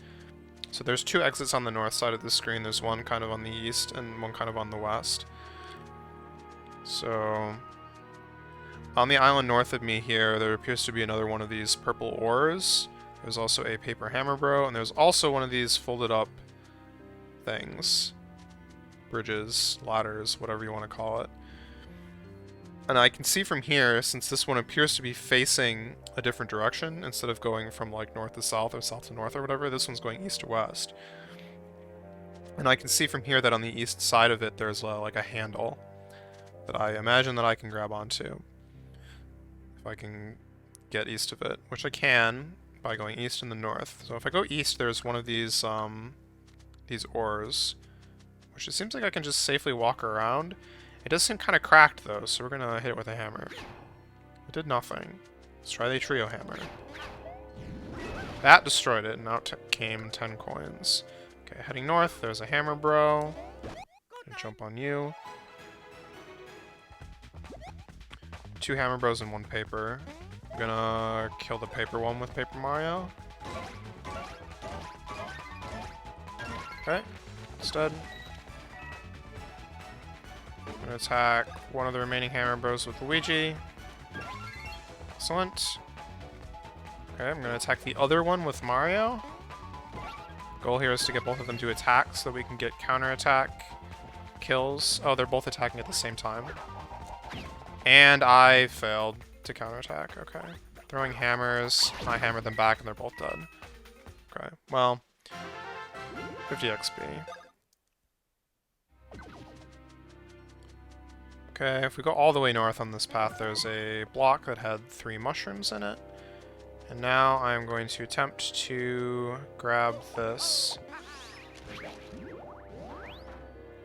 So there's 2 exits on the north side of the screen. There's one kind of on the east and one kind of on the west. So on the island north of me here, there appears to be another one of these purple ores. There's also a paper hammer bro, and there's also one of these folded up things. Bridges, ladders, whatever you want to call it. And I can see from here, since this one appears to be facing a different direction, instead of going from like north to south or south to north or whatever, this one's going east to west. And I can see from here that on the east side of it there's like a handle that I imagine that I can grab onto. If I can get east of it, which I can by going east and the north. So if I go east, there's one of these oars, which it seems like I can just safely walk around. It does seem kind of cracked though, so we're gonna hit it with a hammer. It did nothing. Let's try the trio hammer. That destroyed it, and out came 10 coins. Okay, heading north, there's a hammer bro. Gonna jump on you. 2 hammer bros and 1 paper. I'm gonna kill the paper one with Paper Mario. Okay, it's dead. I'm gonna attack one of the remaining hammer bros with Luigi. Excellent. Okay, I'm gonna attack the other one with Mario. Goal here is to get both of them to attack so that we can get counterattack kills. Oh, they're both attacking at the same time. And I failed to counterattack. Okay. Throwing hammers. I hammer them back and they're both dead. Okay, well, 50 XP. Okay, if we go all the way north on this path, there's a block that had 3 mushrooms in it. And now I'm going to attempt to grab this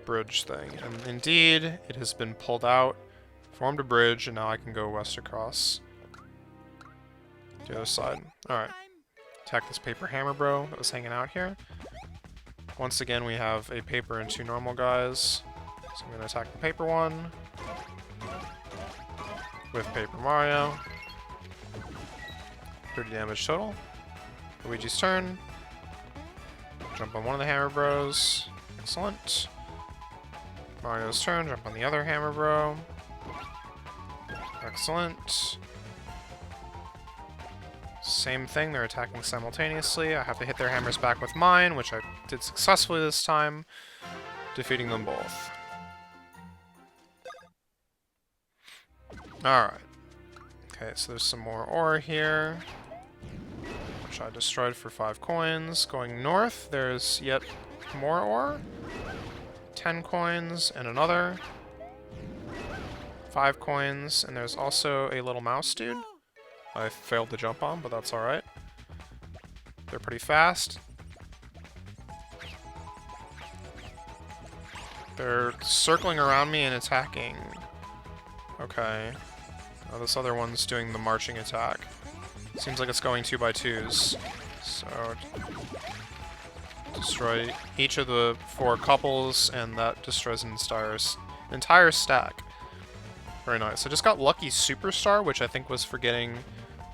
bridge thing. And indeed, it has been pulled out, formed a bridge, and now I can go west across the other side. Alright. Attack this paper hammer bro that was hanging out here. Once again, we have a paper and 2 normal guys. So I'm going to attack the paper one with Paper Mario. 30 damage total. Luigi's turn. Jump on one of the hammer bros. Excellent. Mario's turn. Jump on the other hammer bro. Excellent. Same thing, they're attacking simultaneously. I have to hit their hammers back with mine, which I did successfully this time, defeating them both. Alright. Okay, so there's some more ore here, which I destroyed for 5 coins. Going north, there's yet more ore. 10 coins and another. 5 coins, and there's also a little mouse dude. I failed to jump on, but that's alright. They're pretty fast. They're circling around me and attacking. Okay. Oh, this other one's doing the marching attack. Seems like it's going 2x2s. So, destroy each of the 4 couples, and that destroys an entire stack. Very nice. I just got Lucky Superstar, which I think was for getting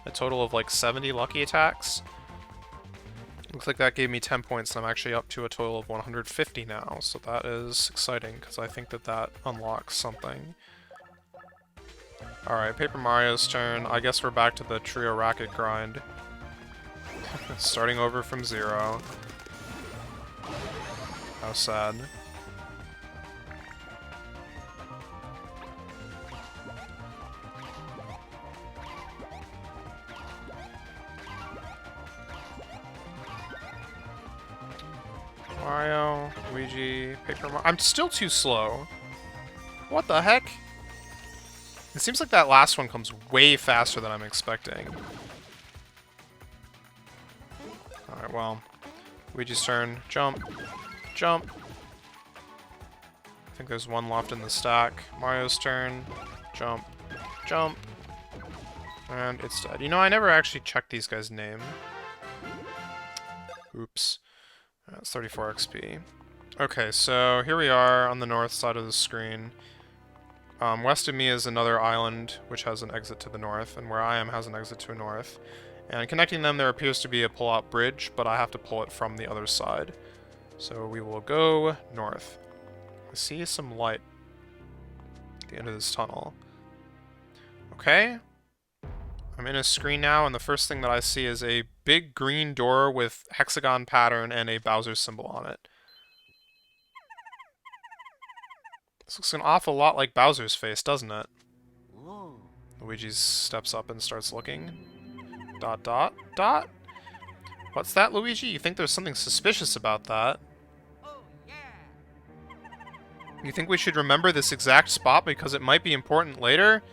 a total of like 70 lucky attacks. Looks like that gave me 10 points, and I'm actually up to a total of 150 now, so that is exciting, because I think that unlocks something. Alright, Paper Mario's turn. I guess we're back to the trio racket grind. Starting over from 0. How sad. Mario, Luigi, Paper Mario. I'm still too slow. What the heck? It seems like that last one comes way faster than I'm expecting. Alright, well. Luigi's turn. Jump. Jump. I think there's one left in the stack. Mario's turn. Jump. Jump. And it's dead. You know, I never actually checked these guys' name. Oops. That's 34 XP. Okay, so here we are on the north side of the screen. West of me is another island, which has an exit to the north, and where I am has an exit to the north. And connecting them, there appears to be a pull-out bridge, but I have to pull it from the other side. So we will go north. I see some light at the end of this tunnel. Okay. I'm in a screen now, and the first thing that I see is a big green door with hexagon pattern and a Bowser symbol on it. This looks an awful lot like Bowser's face, doesn't it? Luigi steps up and starts looking. Dot, dot, dot. What's that, Luigi? You think there's something suspicious about that? You think we should remember this exact spot because it might be important later?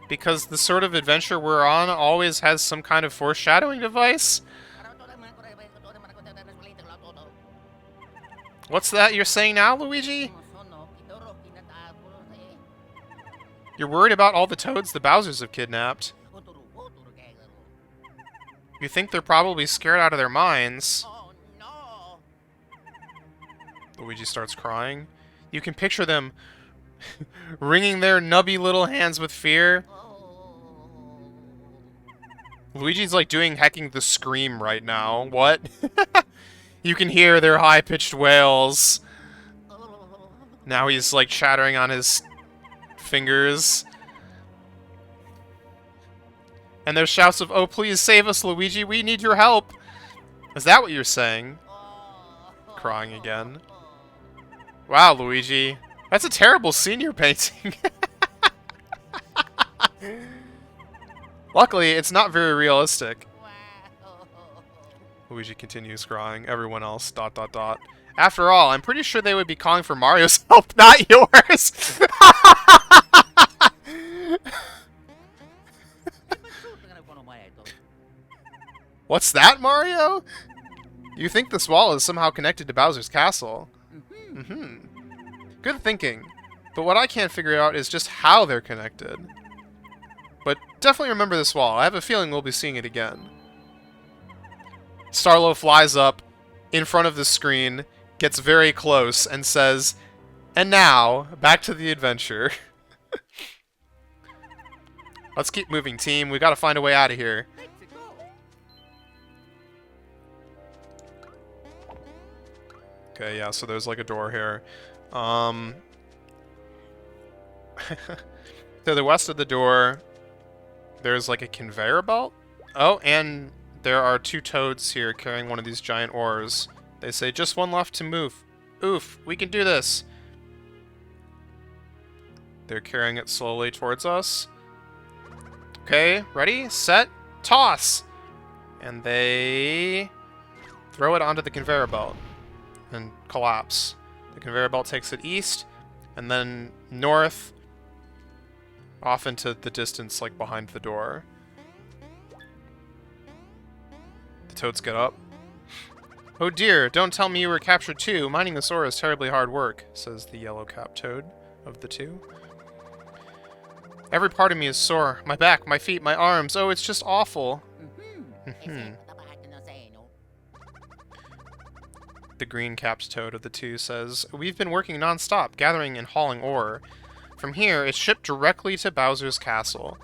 Because the sort of adventure we're on always has some kind of foreshadowing device? What's that you're saying now, Luigi? You're worried about all the toads the Bowsers have kidnapped. You think they're probably scared out of their minds. Luigi starts crying. You can picture them wringing their nubby little hands with fear. Luigi's like doing hacking the Scream right now. What? You can hear their high-pitched wails. Now he's like chattering on his fingers. And there's shouts of, "Oh, please save us, Luigi, we need your help." Is that what you're saying? Crying again. Wow, Luigi. That's a terrible scene you're painting. Luckily, it's not very realistic. Luigi continues crying. Everyone else, dot, dot, dot. After all, I'm pretty sure they would be calling for Mario's help, not yours. What's that, Mario? You think this wall is somehow connected to Bowser's castle. Good thinking. But what I can't figure out is just how they're connected. But definitely remember this wall. I have a feeling we'll be seeing it again. Starlo flies up in front of the screen, gets very close, and says, "And now, back to the adventure." Let's keep moving, team. We gotta find a way out of here. Okay, yeah, so there's like a door here. To the west of the door, there's like a conveyor belt. Oh, and there are two toads here carrying one of these giant oars. They say, "Just one left to move. Oof, we can do this." They're carrying it slowly towards us. Okay, ready, set, toss! And they throw it onto the conveyor belt and collapse. The conveyor belt takes it east, and then north, off into the distance, like behind the door. The toads get up. "Oh dear, don't tell me you were captured too. Mining this ore is terribly hard work," says the yellow-capped toad of the two. "Every part of me is sore. My back, my feet, my arms. Oh, it's just awful." The green-capped toad of the two says, "We've been working non-stop, gathering and hauling ore. From here, it's shipped directly to Bowser's castle.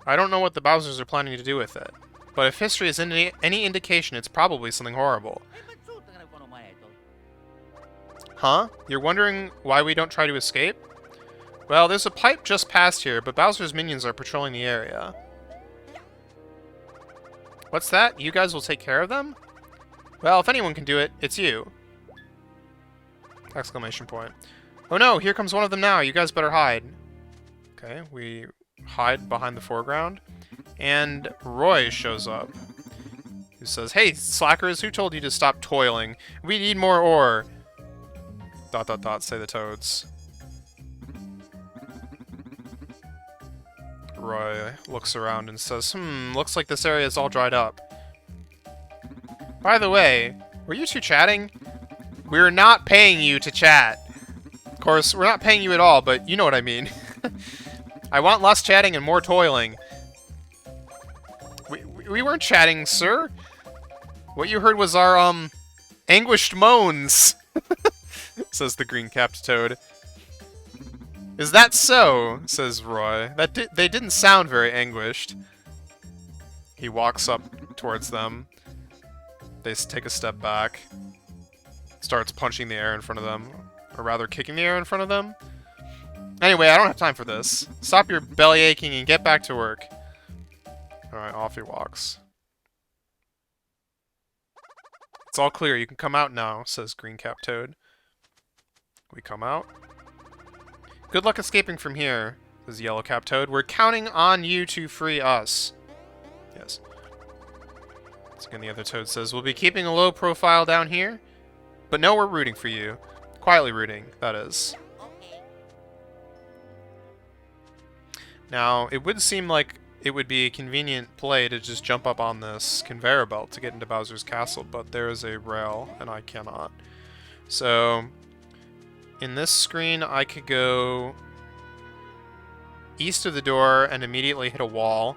I don't know what the Bowsers are planning to do with it, but if history is any indication, it's probably something horrible." Huh? You're wondering why we don't try to escape? Well, there's a pipe just past here, but Bowser's minions are patrolling the area. What's that? You guys will take care of them? Well, if anyone can do it, it's you. Exclamation point. Oh no, here comes one of them now. You guys better hide. Okay, we hide behind the foreground. And Roy shows up. Who says, "Hey, slackers, who told you to stop toiling? We need more ore." Dot, dot, dot, say the toads. Roy looks around and says, looks like this area is all dried up. By the way, were you two chatting? We're not paying you to chat. Of course, we're not paying you at all, but you know what I mean. I want less chatting and more toiling. We weren't chatting, sir. What you heard was our, anguished moans, says the green-capped toad. Is that so? Says Roy. They didn't sound very anguished. He walks up towards them. They take a step back. Starts punching the air in front of them. Or rather, kicking the air in front of them. Anyway, I don't have time for this. Stop your belly aching and get back to work. Alright, off he walks. It's all clear. You can come out now, says Green Cap Toad. We come out. Good luck escaping from here, says Yellow Cap Toad. We're counting on you to free us. Yes. Once again, the other toad says, we'll be keeping a low profile down here, but no, we're rooting for you. Quietly rooting, that is. Now, it would seem like it would be a convenient play to just jump up on this conveyor belt to get into Bowser's Castle, but there is a rail, and I cannot. So, in this screen, I could go east of the door and immediately hit a wall.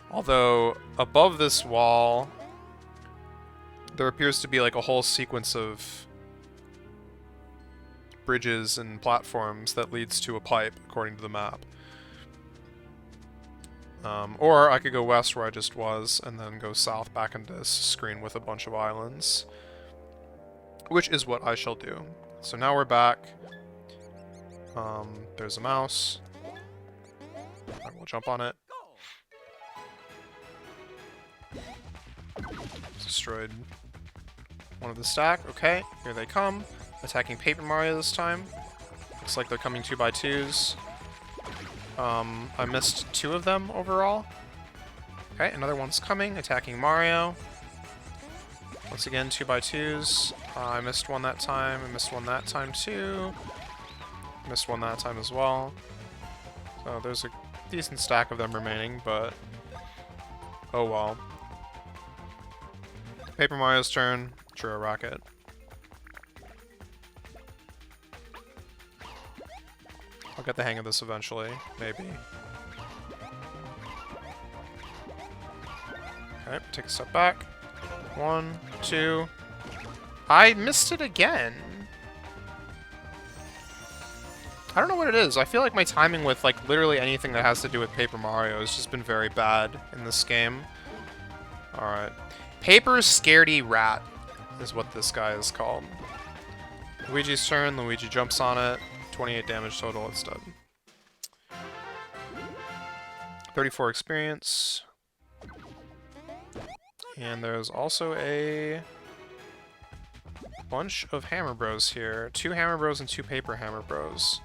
Although, above this wall, there appears to be like a whole sequence of bridges and platforms that leads to a pipe, according to the map. Or I could go west where I just was, and then go south back into this screen with a bunch of islands. Which is what I shall do. So now we're back. There's a mouse. We'll jump on it. Destroyed one of the stack. Okay, here they come. Attacking Paper Mario this time. Looks like they're coming 2x2s. I missed 2 of them overall. Okay, another one's coming, attacking Mario. Once again, 2x2s. I missed one that time. I missed one that time too. Missed one that time as well. So there's a decent stack of them remaining, but oh well. Paper Mario's turn. Churro Rocket. I'll get the hang of this eventually, maybe. Okay, take a step back. 1, 2. I missed it again. I don't know what it is. I feel like my timing with like literally anything that has to do with Paper Mario has just been very bad in this game. Alright. Paper Scaredy Rat is what this guy is called. Luigi's turn. Luigi jumps on it. 28 damage total, it's dead. 34 experience. And there's also a bunch of Hammer Bros here. 2 Hammer Bros and 2 Paper Hammer Bros.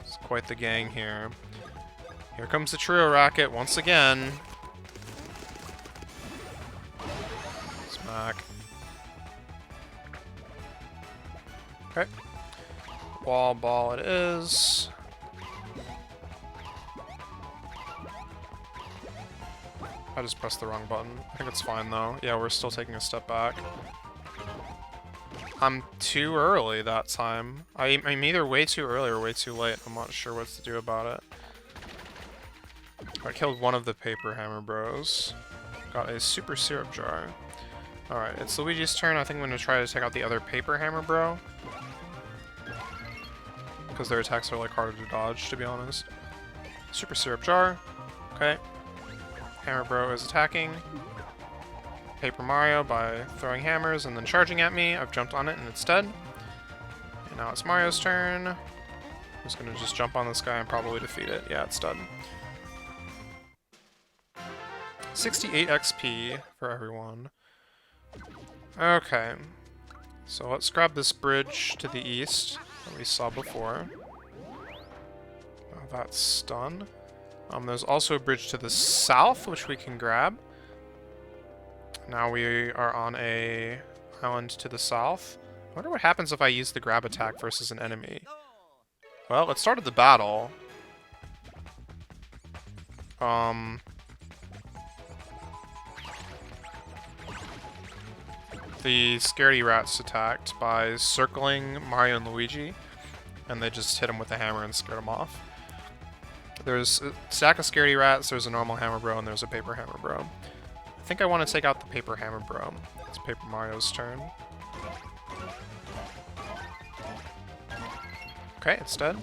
It's quite the gang here. Here comes the Trio Rocket once again. Smack. Okay. Wall ball it is. I just pressed the wrong button. I think it's fine though. Yeah, we're still taking a step back. I'm too early that time. I'm either way too early or way too late. I'm not sure what to do about it. I killed one of the Paper Hammer Bros. Got a Super Syrup Jar. Alright, it's Luigi's turn. I think I'm going to try to take out the other Paper Hammer Bro. Because their attacks are like harder to dodge, to be honest. Super Syrup Jar. Okay. Hammer Bro is attacking Paper Mario by throwing hammers and then charging at me. I've jumped on it and it's dead. And now it's Mario's turn. I'm just gonna just jump on this guy and probably defeat it. Yeah, it's dead. 68 XP for everyone. Okay. So let's grab this bridge to the east that we saw before. Oh, that's done. There's also a bridge to the south, which we can grab. Now we are on a island to the south. I wonder what happens if I use the grab attack versus an enemy. Well, it started the battle. The Scaredy Rats attacked by circling Mario and Luigi, and they just hit him with a hammer and scared him off. There's a stack of Scaredy Rats, there's a normal Hammer Bro, and there's a Paper Hammer Bro. I think I want to take out the Paper Hammer Bro. It's Paper Mario's turn. Okay, it's dead.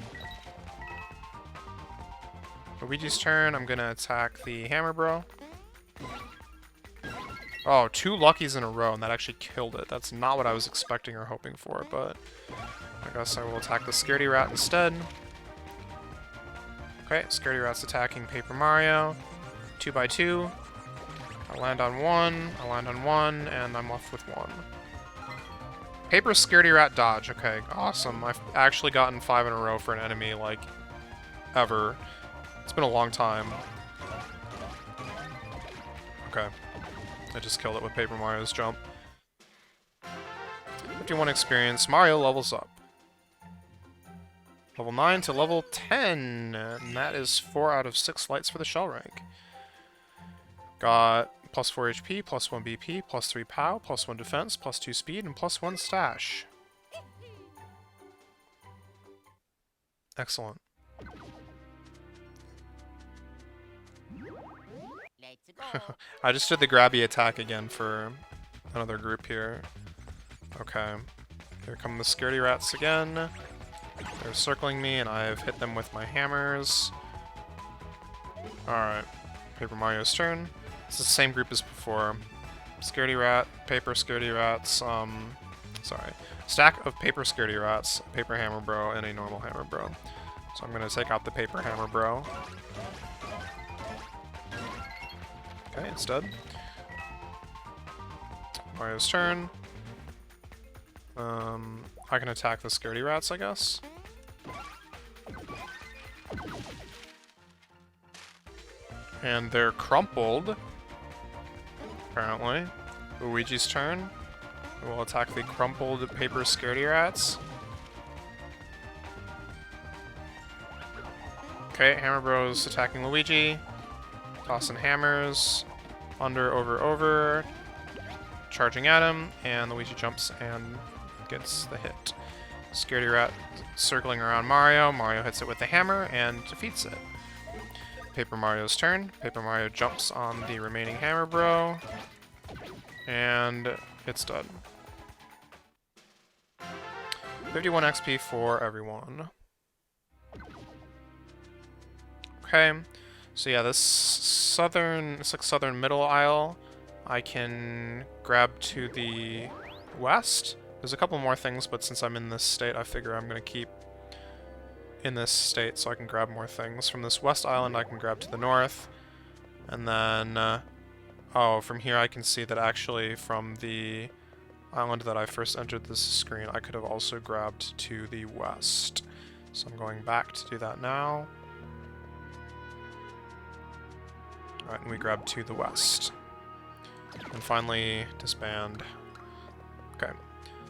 Luigi's turn, I'm gonna attack the Hammer Bro. Oh, 2 Luckies in a row, and that actually killed it. That's not what I was expecting or hoping for, but I guess I will attack the Scaredy Rat instead. Okay, Scaredy Rat's attacking Paper Mario. 2x2. I land on 1, I land on 1, and I'm left with 1. Paper Scaredy Rat dodge. Okay, awesome. I've actually gotten 5 in a row for an enemy, like, ever. It's been a long time. Okay. I just killed it with Paper Mario's jump. 51 experience. Mario levels up. Level 9 to level 10. And that is 4 out of 6 lights for the shell rank. Got plus 4 HP, plus 1 BP, plus 3 POW, plus 1 defense, plus 2 speed, and plus 1 stash. Excellent. I just did the grabby attack again for another group here. Okay. Here come the Scaredy Rats again. They're circling me, and I've hit them with my hammers. Alright. Paper Mario's turn. It's the same group as before. Scaredy Rat, Paper Scaredy Rats, sorry. Stack of Paper Scaredy Rats, Paper Hammer Bro, and a normal Hammer Bro. So I'm gonna take out the Paper Hammer Bro. Okay, it's dead. Mario's turn. I can attack the Scaredy Rats, I guess. And they're crumpled. Apparently. Luigi's turn. We'll attack the crumpled Paper Scaredy Rats. Okay, Hammer Bros attacking Luigi. Tossing hammers. Under, over, over. Charging at him, and Luigi jumps and gets the hit. Scaredy Rat circling around Mario. Mario hits it with the hammer and defeats it. Paper Mario's turn. Paper Mario jumps on the remaining Hammer Bro. And it's done. 51 XP for everyone. Okay. So yeah, this it's like southern middle aisle. I can grab to the west. There's a couple more things, but since I'm in this state, I figure I'm gonna keep in this state so I can grab more things. From this west island, I can grab to the north. And then, oh, from here I can see that actually from the island that I first entered this screen, I could have also grabbed to the west. So I'm going back to do that now. Alright, and we grab to the west. And finally, disband. Okay.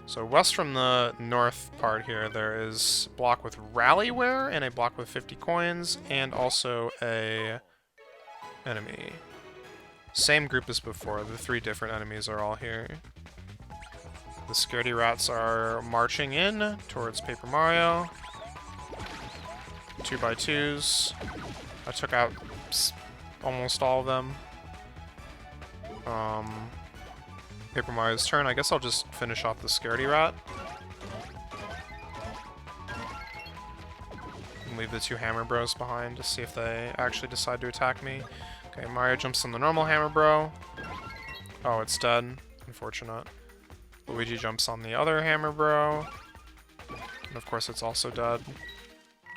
So west from the north part here, there is a block with Rallyware and a block with 50 coins, and also a enemy. Same group as before, the 3 different enemies are all here. The Scaredy Rats are marching in towards Paper Mario. 2x2s. I took out almost all of them. Paper Mario's turn. I guess I'll just finish off the Scaredy Rat. And leave the 2 Hammer Bros behind to see if they actually decide to attack me. Okay, Mario jumps on the normal Hammer Bro. Oh, it's dead. Unfortunate. Luigi jumps on the other Hammer Bro. And of course it's also dead.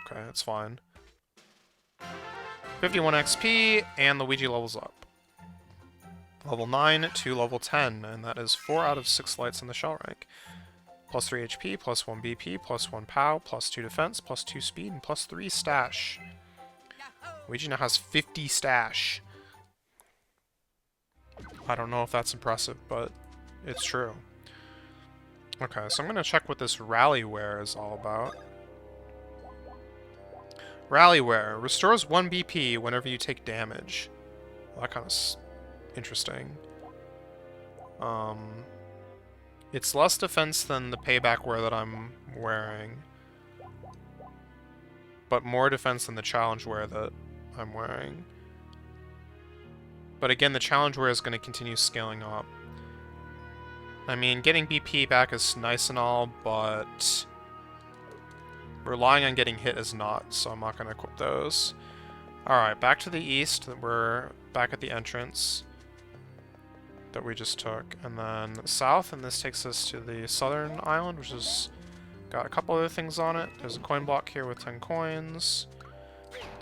Okay, it's fine. 51 XP, and Luigi levels up. Level 9 to level 10, and that is 4 out of 6 lights in the shell rank. Plus 3 HP, plus 1 BP, plus 1 POW, plus 2 defense, plus 2 speed, and plus 3 stash. Luigi now has 50 stash. I don't know if that's impressive, but it's true. Okay, so I'm going to check what this Rallyware is all about. Rallyware restores 1 BP whenever you take damage. Well, that kind of interesting. It's less defense than the payback wear that I'm wearing, but more defense than the challenge wear that I'm wearing. But again, the challenge wear is going to continue scaling up. I mean, getting BP back is nice and all, but relying on getting hit is not, so I'm not going to equip those. Alright, back to the east. We're back at the entrance that we just took. And then south, and this takes us to the southern island, which has got a couple other things on it. There's a coin block here with 10 coins.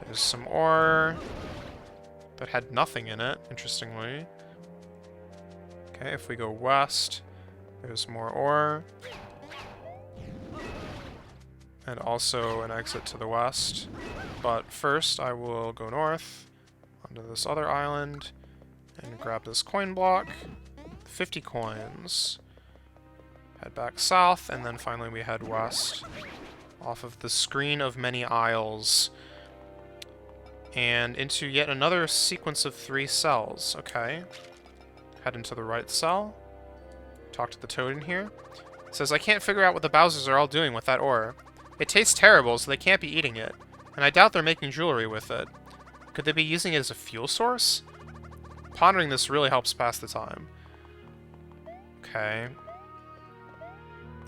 There's some ore that had nothing in it, interestingly. Okay, if we go west, there's more ore. and also an exit to the west. But first, I will go north onto this other island and grab this coin block. 50 coins. Head back south, and then finally we head west off of the Screen of Many Isles and into yet another sequence of 3 cells. Okay. Head into the right cell. Talk to the toad in here. It says, I can't figure out what the Bowsers are all doing with that ore. It tastes terrible, so they can't be eating it. And I doubt they're making jewelry with it. Could they be using it as a fuel source? Pondering this really helps pass the time. Okay.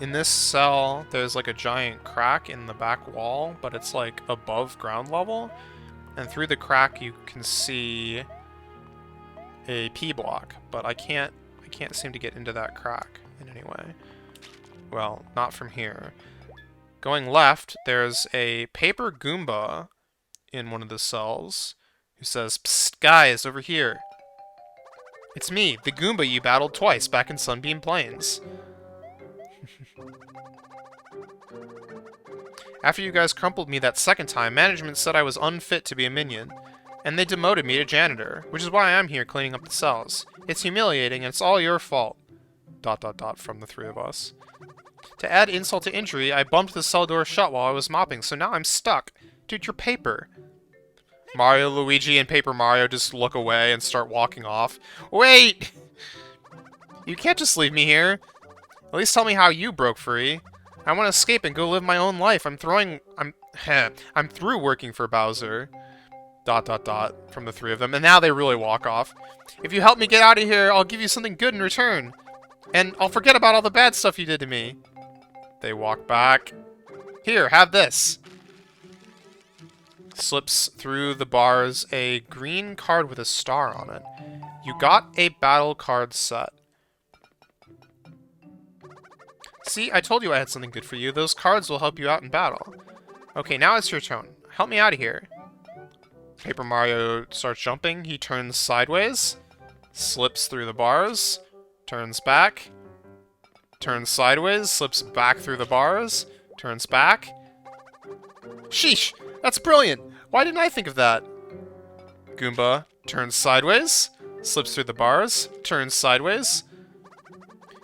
In this cell, there's like a giant crack in the back wall, but it's like above ground level. And through the crack you can see a P block, but I can't seem to get into that crack in any way. Well, not from here. Going left, there's a paper Goomba in one of the cells who says, Psst, guys, over here. It's me, the Goomba you battled twice back in Sunbeam Plains. After you guys crumpled me that second time, management said I was unfit to be a minion, and they demoted me to janitor, which is why I'm here cleaning up the cells. It's humiliating, and it's all your fault. ... from the 3 of us. To add insult to injury, I bumped the cell door shut while I was mopping, so now I'm stuck. Dude, you're paper. Mario, Luigi, and Paper Mario just look away and start walking off. Wait! You can't just leave me here. At least tell me how you broke free. I want to escape and go live my own life. I'm through working for Bowser. ... from the 3 of them. And now they really walk off. If you help me get out of here, I'll give you something good in return. And I'll forget about all the bad stuff you did to me. They walk back. Here, have this. Slips through the bars a green card with a star on it. You got a battle card set. See, I told you I had something good for you. Those cards will help you out in battle. Okay, now it's your turn. Help me out of here. Paper Mario starts jumping. He turns sideways. Slips through the bars. Turns back. Turns sideways. Slips back through the bars. Turns back. Sheesh! That's brilliant! Why didn't I think of that? Goomba turns sideways. Slips through the bars. Turns sideways.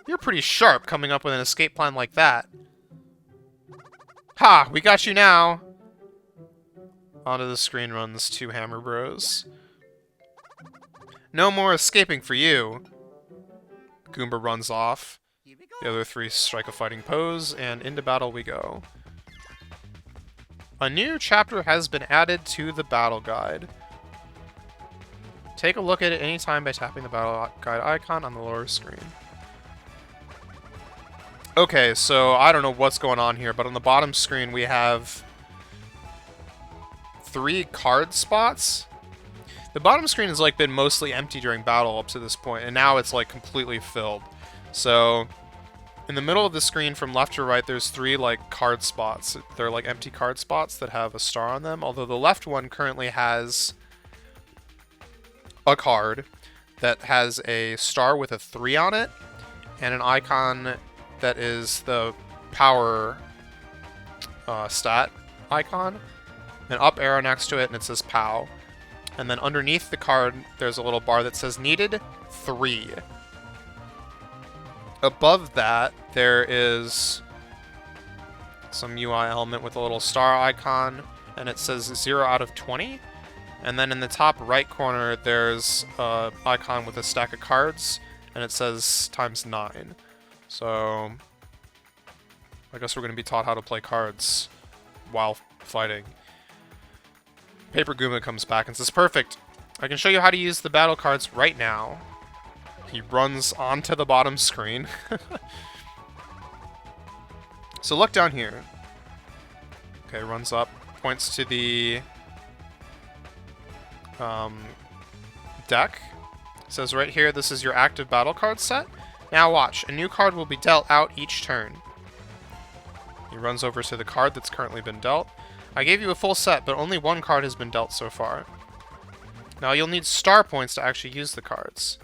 You're pretty sharp coming up with an escape plan like that. Ha! We got you now! Onto the screen runs 2 Hammer Bros. No more escaping for you! Goomba runs off. The other 3 strike a fighting pose, and into battle we go. A new chapter has been added to the battle guide. Take a look at it anytime by tapping the battle guide icon on the lower screen. Okay, so I don't know what's going on here, but on the bottom screen we have 3 card spots. The bottom screen has like been mostly empty during battle up to this point, and now it's like completely filled. So in the middle of the screen from left to right, there's 3 like card spots. They're like empty card spots that have a star on them, although the left one currently has a card that has a star with a 3 on it, and an icon that is the power stat icon, an up arrow next to it, and it says POW. And then underneath the card, there's a little bar that says needed 3. Above that, there is some UI element with a little star icon, and it says 0 out of 20. And then in the top right corner, there's an icon with a stack of cards, and it says ×9. So I guess we're going to be taught how to play cards while fighting. Paper Goomba comes back and says, perfect! I can show you how to use the battle cards right now. He runs onto the bottom screen. So look down here. Okay, runs up, points to the deck. Says right here, this is your active battle card set. Now watch, a new card will be dealt out each turn. He runs over to the card that's currently been dealt. I gave you a full set, but only 1 card has been dealt so far. Now you'll need star points to actually use the cards.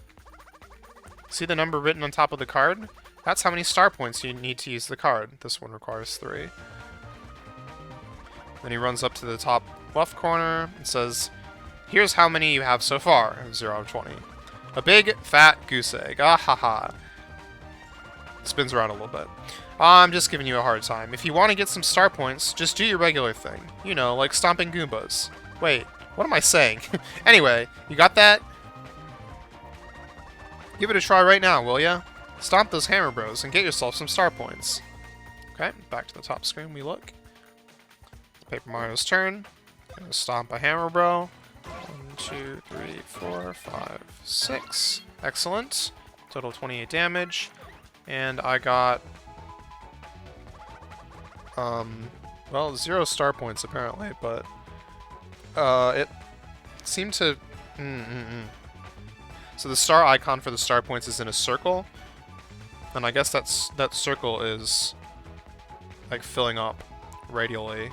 See the number written on top of the card? That's how many star points you need to use the card. This one requires 3. Then he runs up to the top left corner and says, here's how many you have so far. 0 out of 20. A big, fat goose egg. Ah ha ha. Spins around a little bit. I'm just giving you a hard time. If you want to get some star points, just do your regular thing. You know, like stomping Goombas. Wait, what am I saying? Anyway, you got that? Give it a try right now, will ya? Stomp those Hammer Bros and get yourself some star points. Okay, back to the top screen we look. It's Paper Mario's turn. Gonna stomp a Hammer Bro. 1, 2, 3, 4, 5, 6. Excellent. Total 28 damage. And I got... well, 0 star points apparently, but... it seemed to... So the star icon for the star points is in a circle. And I guess that circle is... like, filling up radially.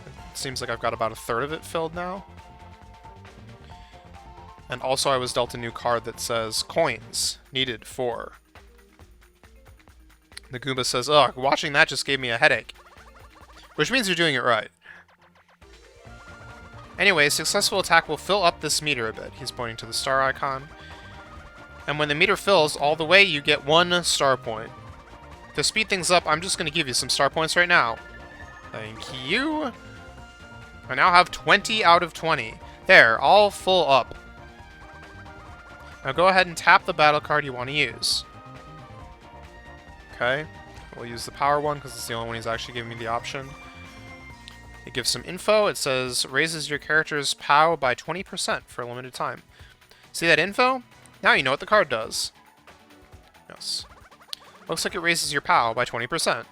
It seems like I've got about a third of it filled now. And also I was dealt a new card that says, coins needed for. The Goomba says, ugh, watching that just gave me a headache. Which means you're doing it right. Anyway, successful attack will fill up this meter a bit. He's pointing to the star icon. And when the meter fills all the way, you get 1 star point. To speed things up, I'm just going to give you some star points right now. Thank you. I now have 20 out of 20. There, all full up. Now go ahead and tap the battle card you want to use. Okay, we'll use the power one because it's the only one he's actually giving me the option. It gives some info. It says, raises your character's POW by 20% for a limited time. See that info? Now you know what the card does. Yes. Looks like it raises your POW by 20%.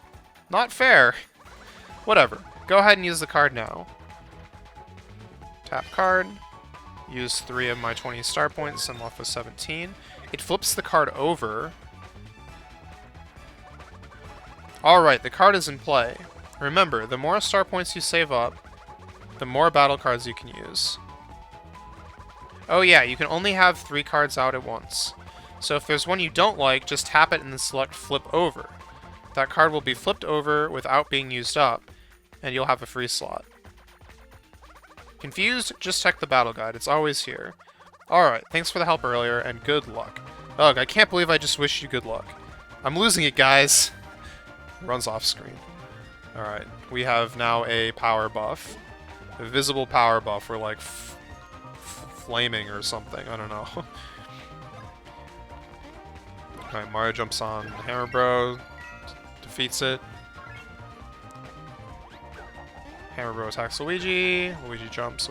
Not fair. Whatever. Go ahead and use the card now. Tap card. Use 3 of my 20 star points. I'm left with 17. It flips the card over. Alright, the card is in play. Remember, the more star points you save up, the more battle cards you can use. Oh yeah, you can only have 3 cards out at once. So if there's one you don't like, just tap it and then select Flip Over. That card will be flipped over without being used up, and you'll have a free slot. Confused? Just check the battle guide, it's always here. Alright, thanks for the help earlier, and good luck. Ugh, I can't believe I just wished you good luck. I'm losing it, guys! Runs off screen. Alright, we have now a power buff. A visible power buff, or like flaming or something, I don't know. Alright, Mario jumps on Hammer Bro, defeats it. Hammer Bro attacks Luigi, Luigi jumps,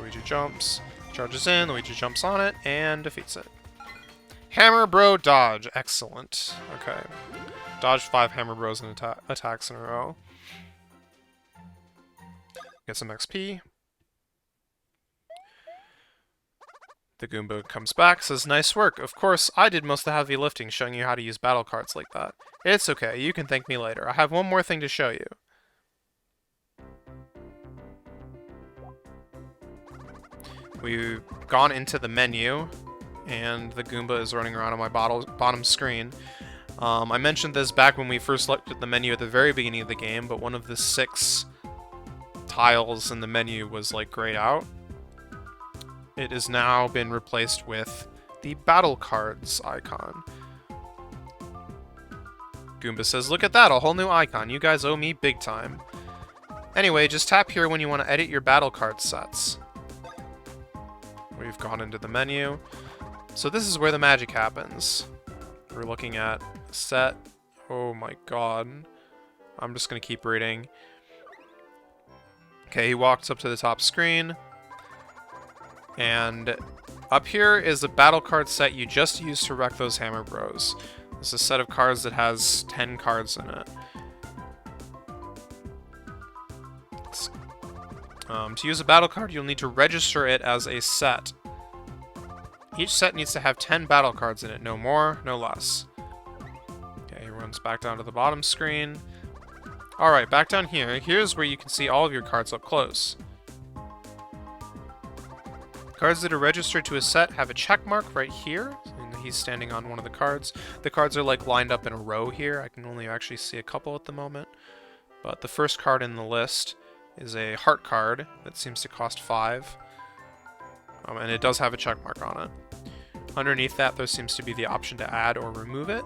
charges in, Luigi jumps on it, and defeats it. Hammer Bro dodge, excellent. Okay. Dodged 5 Hammer Bros in attacks in a row. Get some XP. The Goomba comes back, says, nice work. Of course, I did most of the heavy lifting showing you how to use battle cards like that. It's okay, you can thank me later. I have one more thing to show you. We've gone into the menu, and the Goomba is running around on my bottom screen. I mentioned this back when we first looked at the menu at the very beginning of the game, but one of the 6 tiles in the menu was like grayed out. It has now been replaced with the battle cards icon. Goomba says, look at that, a whole new icon. You guys owe me big time. Anyway, just tap here when you want to edit your battle card sets. We've gone into the menu. So this is where the magic happens. We're looking at set. Oh my god. I'm just going to keep reading. Okay, he walks up to the top screen. And up here is a battle card set you just used to wreck those Hammer Bros. It's a set of cards that has 10 cards in it. To use a battle card, you'll need to register it as a set. Each set needs to have 10 battle cards in it, no more, no less. Okay, he runs back down to the bottom screen. Alright, back down here. Here's where you can see all of your cards up close. Cards that are registered to a set have a check mark right here. And he's standing on one of the cards. The cards are like lined up in a row here. I can only actually see a couple at the moment. But the first card in the list is a heart card that seems to cost 5. And it does have a check mark on it. Underneath that, there seems to be the option to add or remove it.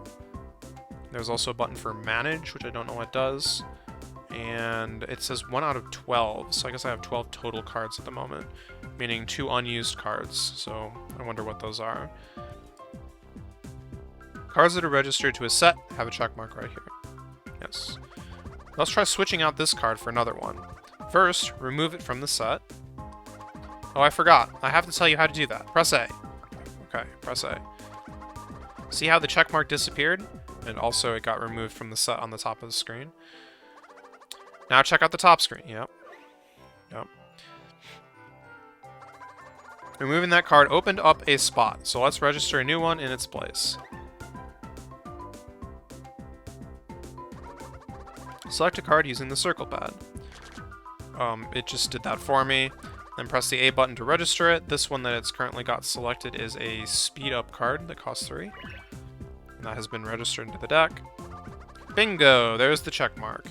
There's also a button for manage, which I don't know what does. And it says 1 out of 12, so I guess I have 12 total cards at the moment, meaning 2 unused cards, so I wonder what those are. Cards that are registered to a set have a check mark right here. Yes. Let's try switching out this card for another one. First, remove it from the set. Oh, I forgot. I have to tell you how to do that. Press A. Okay, press A. See how the check mark disappeared? And also it got removed from the set on the top of the screen. Now check out the top screen. Yep. Yep. Removing that card opened up a spot, so let's register a new one in its place. Select a card using the circle pad. It just did that for me. Then press the A button to register it. This one that it's currently got selected is a speed up card that costs 3. And that has been registered into the deck. Bingo! There's the check mark.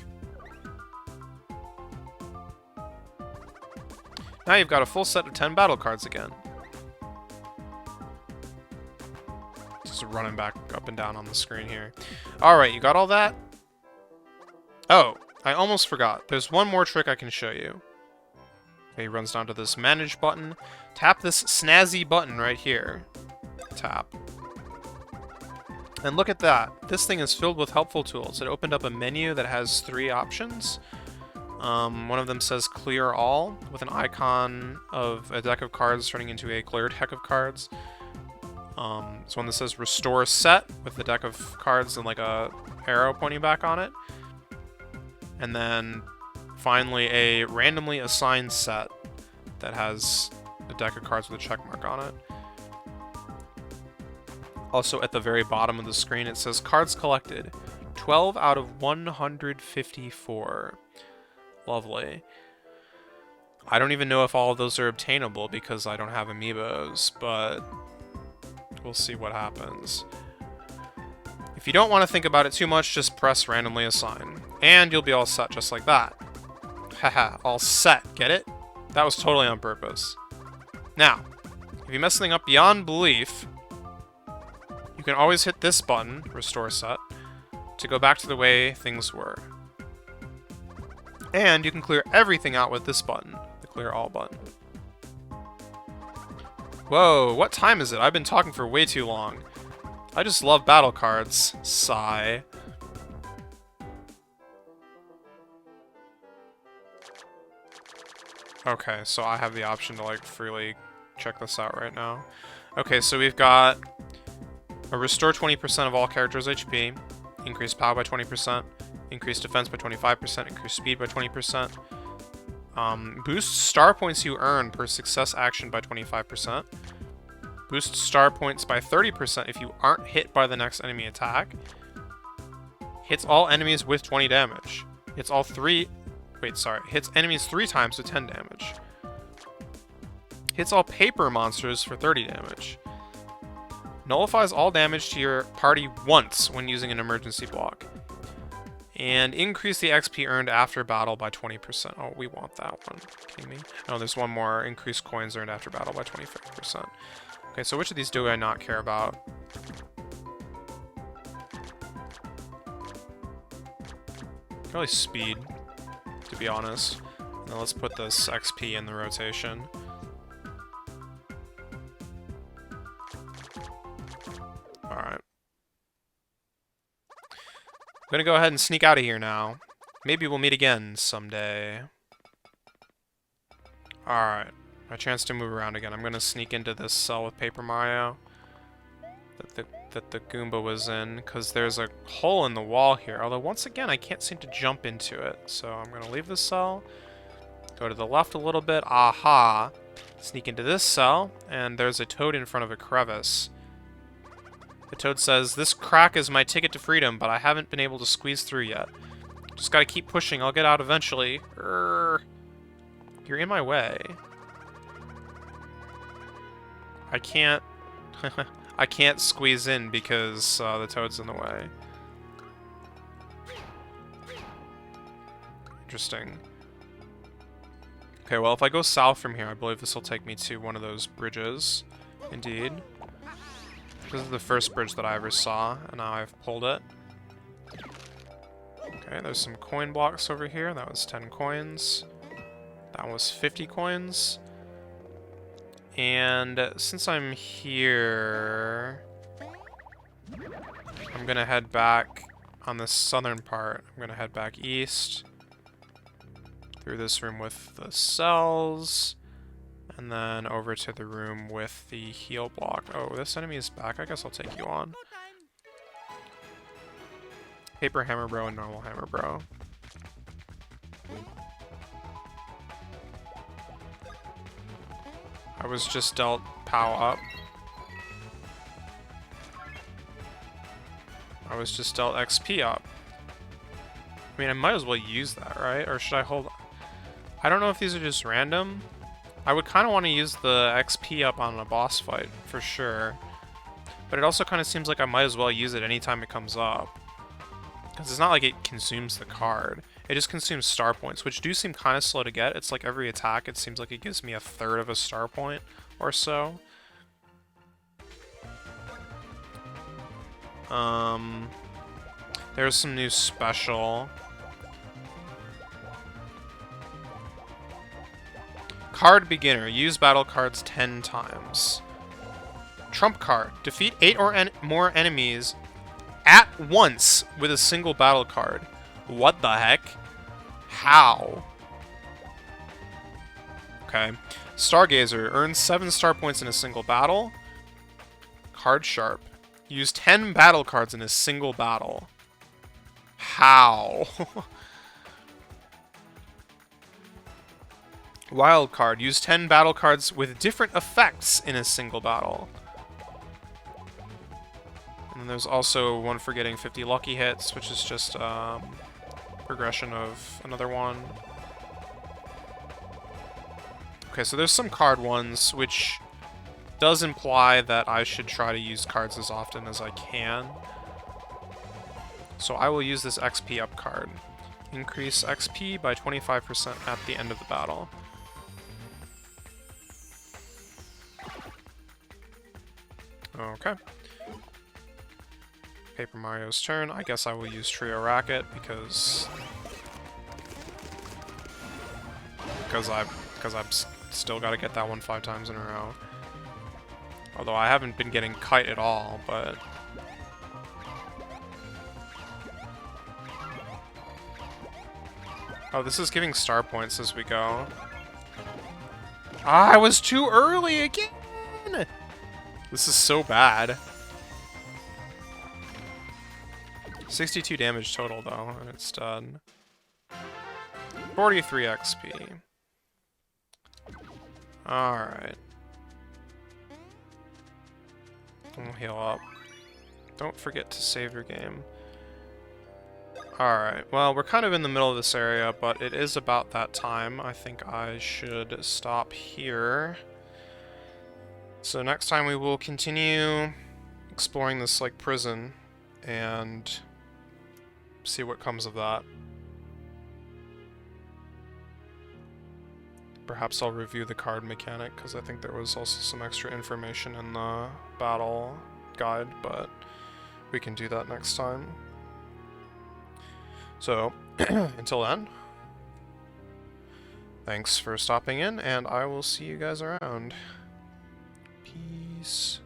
Now you've got a full set of 10 battle cards again. Just running back up and down on the screen here. Alright, you got all that? Oh, I almost forgot. There's one more trick I can show you. Okay, he runs down to this manage button. Tap this snazzy button right here. Tap. And look at that. This thing is filled with helpful tools. It opened up a menu that has 3 options. One of them says clear all, with an icon of a deck of cards turning into a clear deck of cards. There's one that says restore set, with the deck of cards and like a arrow pointing back on it. And then finally a randomly assigned set that has a deck of cards with a check mark on it. Also at the very bottom of the screen it says cards collected, 12 out of 154. Lovely. I don't even know if all of those are obtainable because I don't have amiibos, but we'll see what happens. If you don't want to think about it too much, just press randomly assign. And you'll be all set just like that. Haha, all set, get it? That was totally on purpose. Now, if you mess something up beyond belief, you can always hit this button, restore set, to go back to the way things were. And you can clear everything out with this button, the clear all button. Whoa, what time is it? I've been talking for way too long. I just love battle cards. Sigh. Okay, so I have the option to like freely check this out right now. Okay, so we've got a restore 20% of all characters' HP, increase power by 20%, increase defense by 25%, increase speed by 20%, boost star points you earn per success action by 25%, boost star points by 30% if you aren't hit by the next enemy attack, hits all enemies with 20 damage, hits enemies 3 times with 10 damage, hits all paper monsters for 30 damage, nullifies all damage to your party once when using an emergency block, and increase the XP earned after battle by 20%. Oh, we want that one. Kidding me? Oh, there's one more. Increase coins earned after battle by 25%. Okay, so which of these do I not care about? Probably speed, to be honest. Now let's put this XP in the rotation. Alright. I'm gonna go ahead and sneak out of here now. Maybe we'll meet again someday. Alright. My chance to move around again. I'm gonna sneak into this cell with Paper Mario that the Goomba was in, because there's a hole in the wall here. Although, once again, I can't seem to jump into it. So I'm gonna leave this cell, go to the left a little bit, aha! Sneak into this cell, and there's a toad in front of a crevice. The toad says, "This crack is my ticket to freedom, but I haven't been able to squeeze through yet. Just gotta keep pushing, I'll get out eventually." You're in my way. I can't... I can't squeeze in because the toad's in the way. Interesting. Okay, well, if I go south from here, I believe this will take me to one of those bridges. Indeed. This is the first bridge that I ever saw, and now I've pulled it. Okay, there's some coin blocks over here. That was 10 coins. That was 50 coins. And since I'm here, I'm gonna head back on the southern part. I'm gonna head back east through this room with the cells, and then over to the room with the heal block. Oh, this enemy is back. I guess I'll take you on. Paper Hammer Bro and Normal Hammer Bro. I was just dealt POW up. I was just dealt XP up. I mean, I might as well use that, right? Or should I hold... I don't know if these are just random. I would kind of want to use the XP up on a boss fight, for sure. But it also kind of seems like I might as well use it anytime it comes up. Because it's not like it consumes the card. It just consumes star points, which do seem kind of slow to get. It's like every attack, it seems like it gives me a third of a star point or so. There's some new special. Card Beginner. Use battle cards 10 times. Trump card. Defeat 8 or more enemies at once with a single battle card. What the heck? How? Okay. Stargazer. Earns 7 star points in a single battle. Card Sharp. Use 10 battle cards in a single battle. How? Wild Card. Use 10 battle cards with different effects in a single battle. And then there's also one for getting 50 lucky hits, which is just progression of another one. Okay, so there's some card ones, which does imply that I should try to use cards as often as I can. So I will use this XP up card. Increase XP by 25% at the end of the battle. Okay. Paper Mario's turn. I guess I will use Trio Racket because I've still got to get that one 5 times in a row. Although I haven't been getting Kite at all, but oh, this is giving star points as we go. Ah, I was too early again! This is so bad. 62 damage total, though, and it's done. 43 XP. Alright. We'll heal up. Don't forget to save your game. Alright, well, we're kind of in the middle of this area, but it is about that time. I think I should stop here. So next time we will continue exploring this, like, prison, and see what comes of that. Perhaps I'll review the card mechanic, because I think there was also some extra information in the battle guide, but we can do that next time. So, until then, thanks for stopping in, and I will see you guys around. Peace.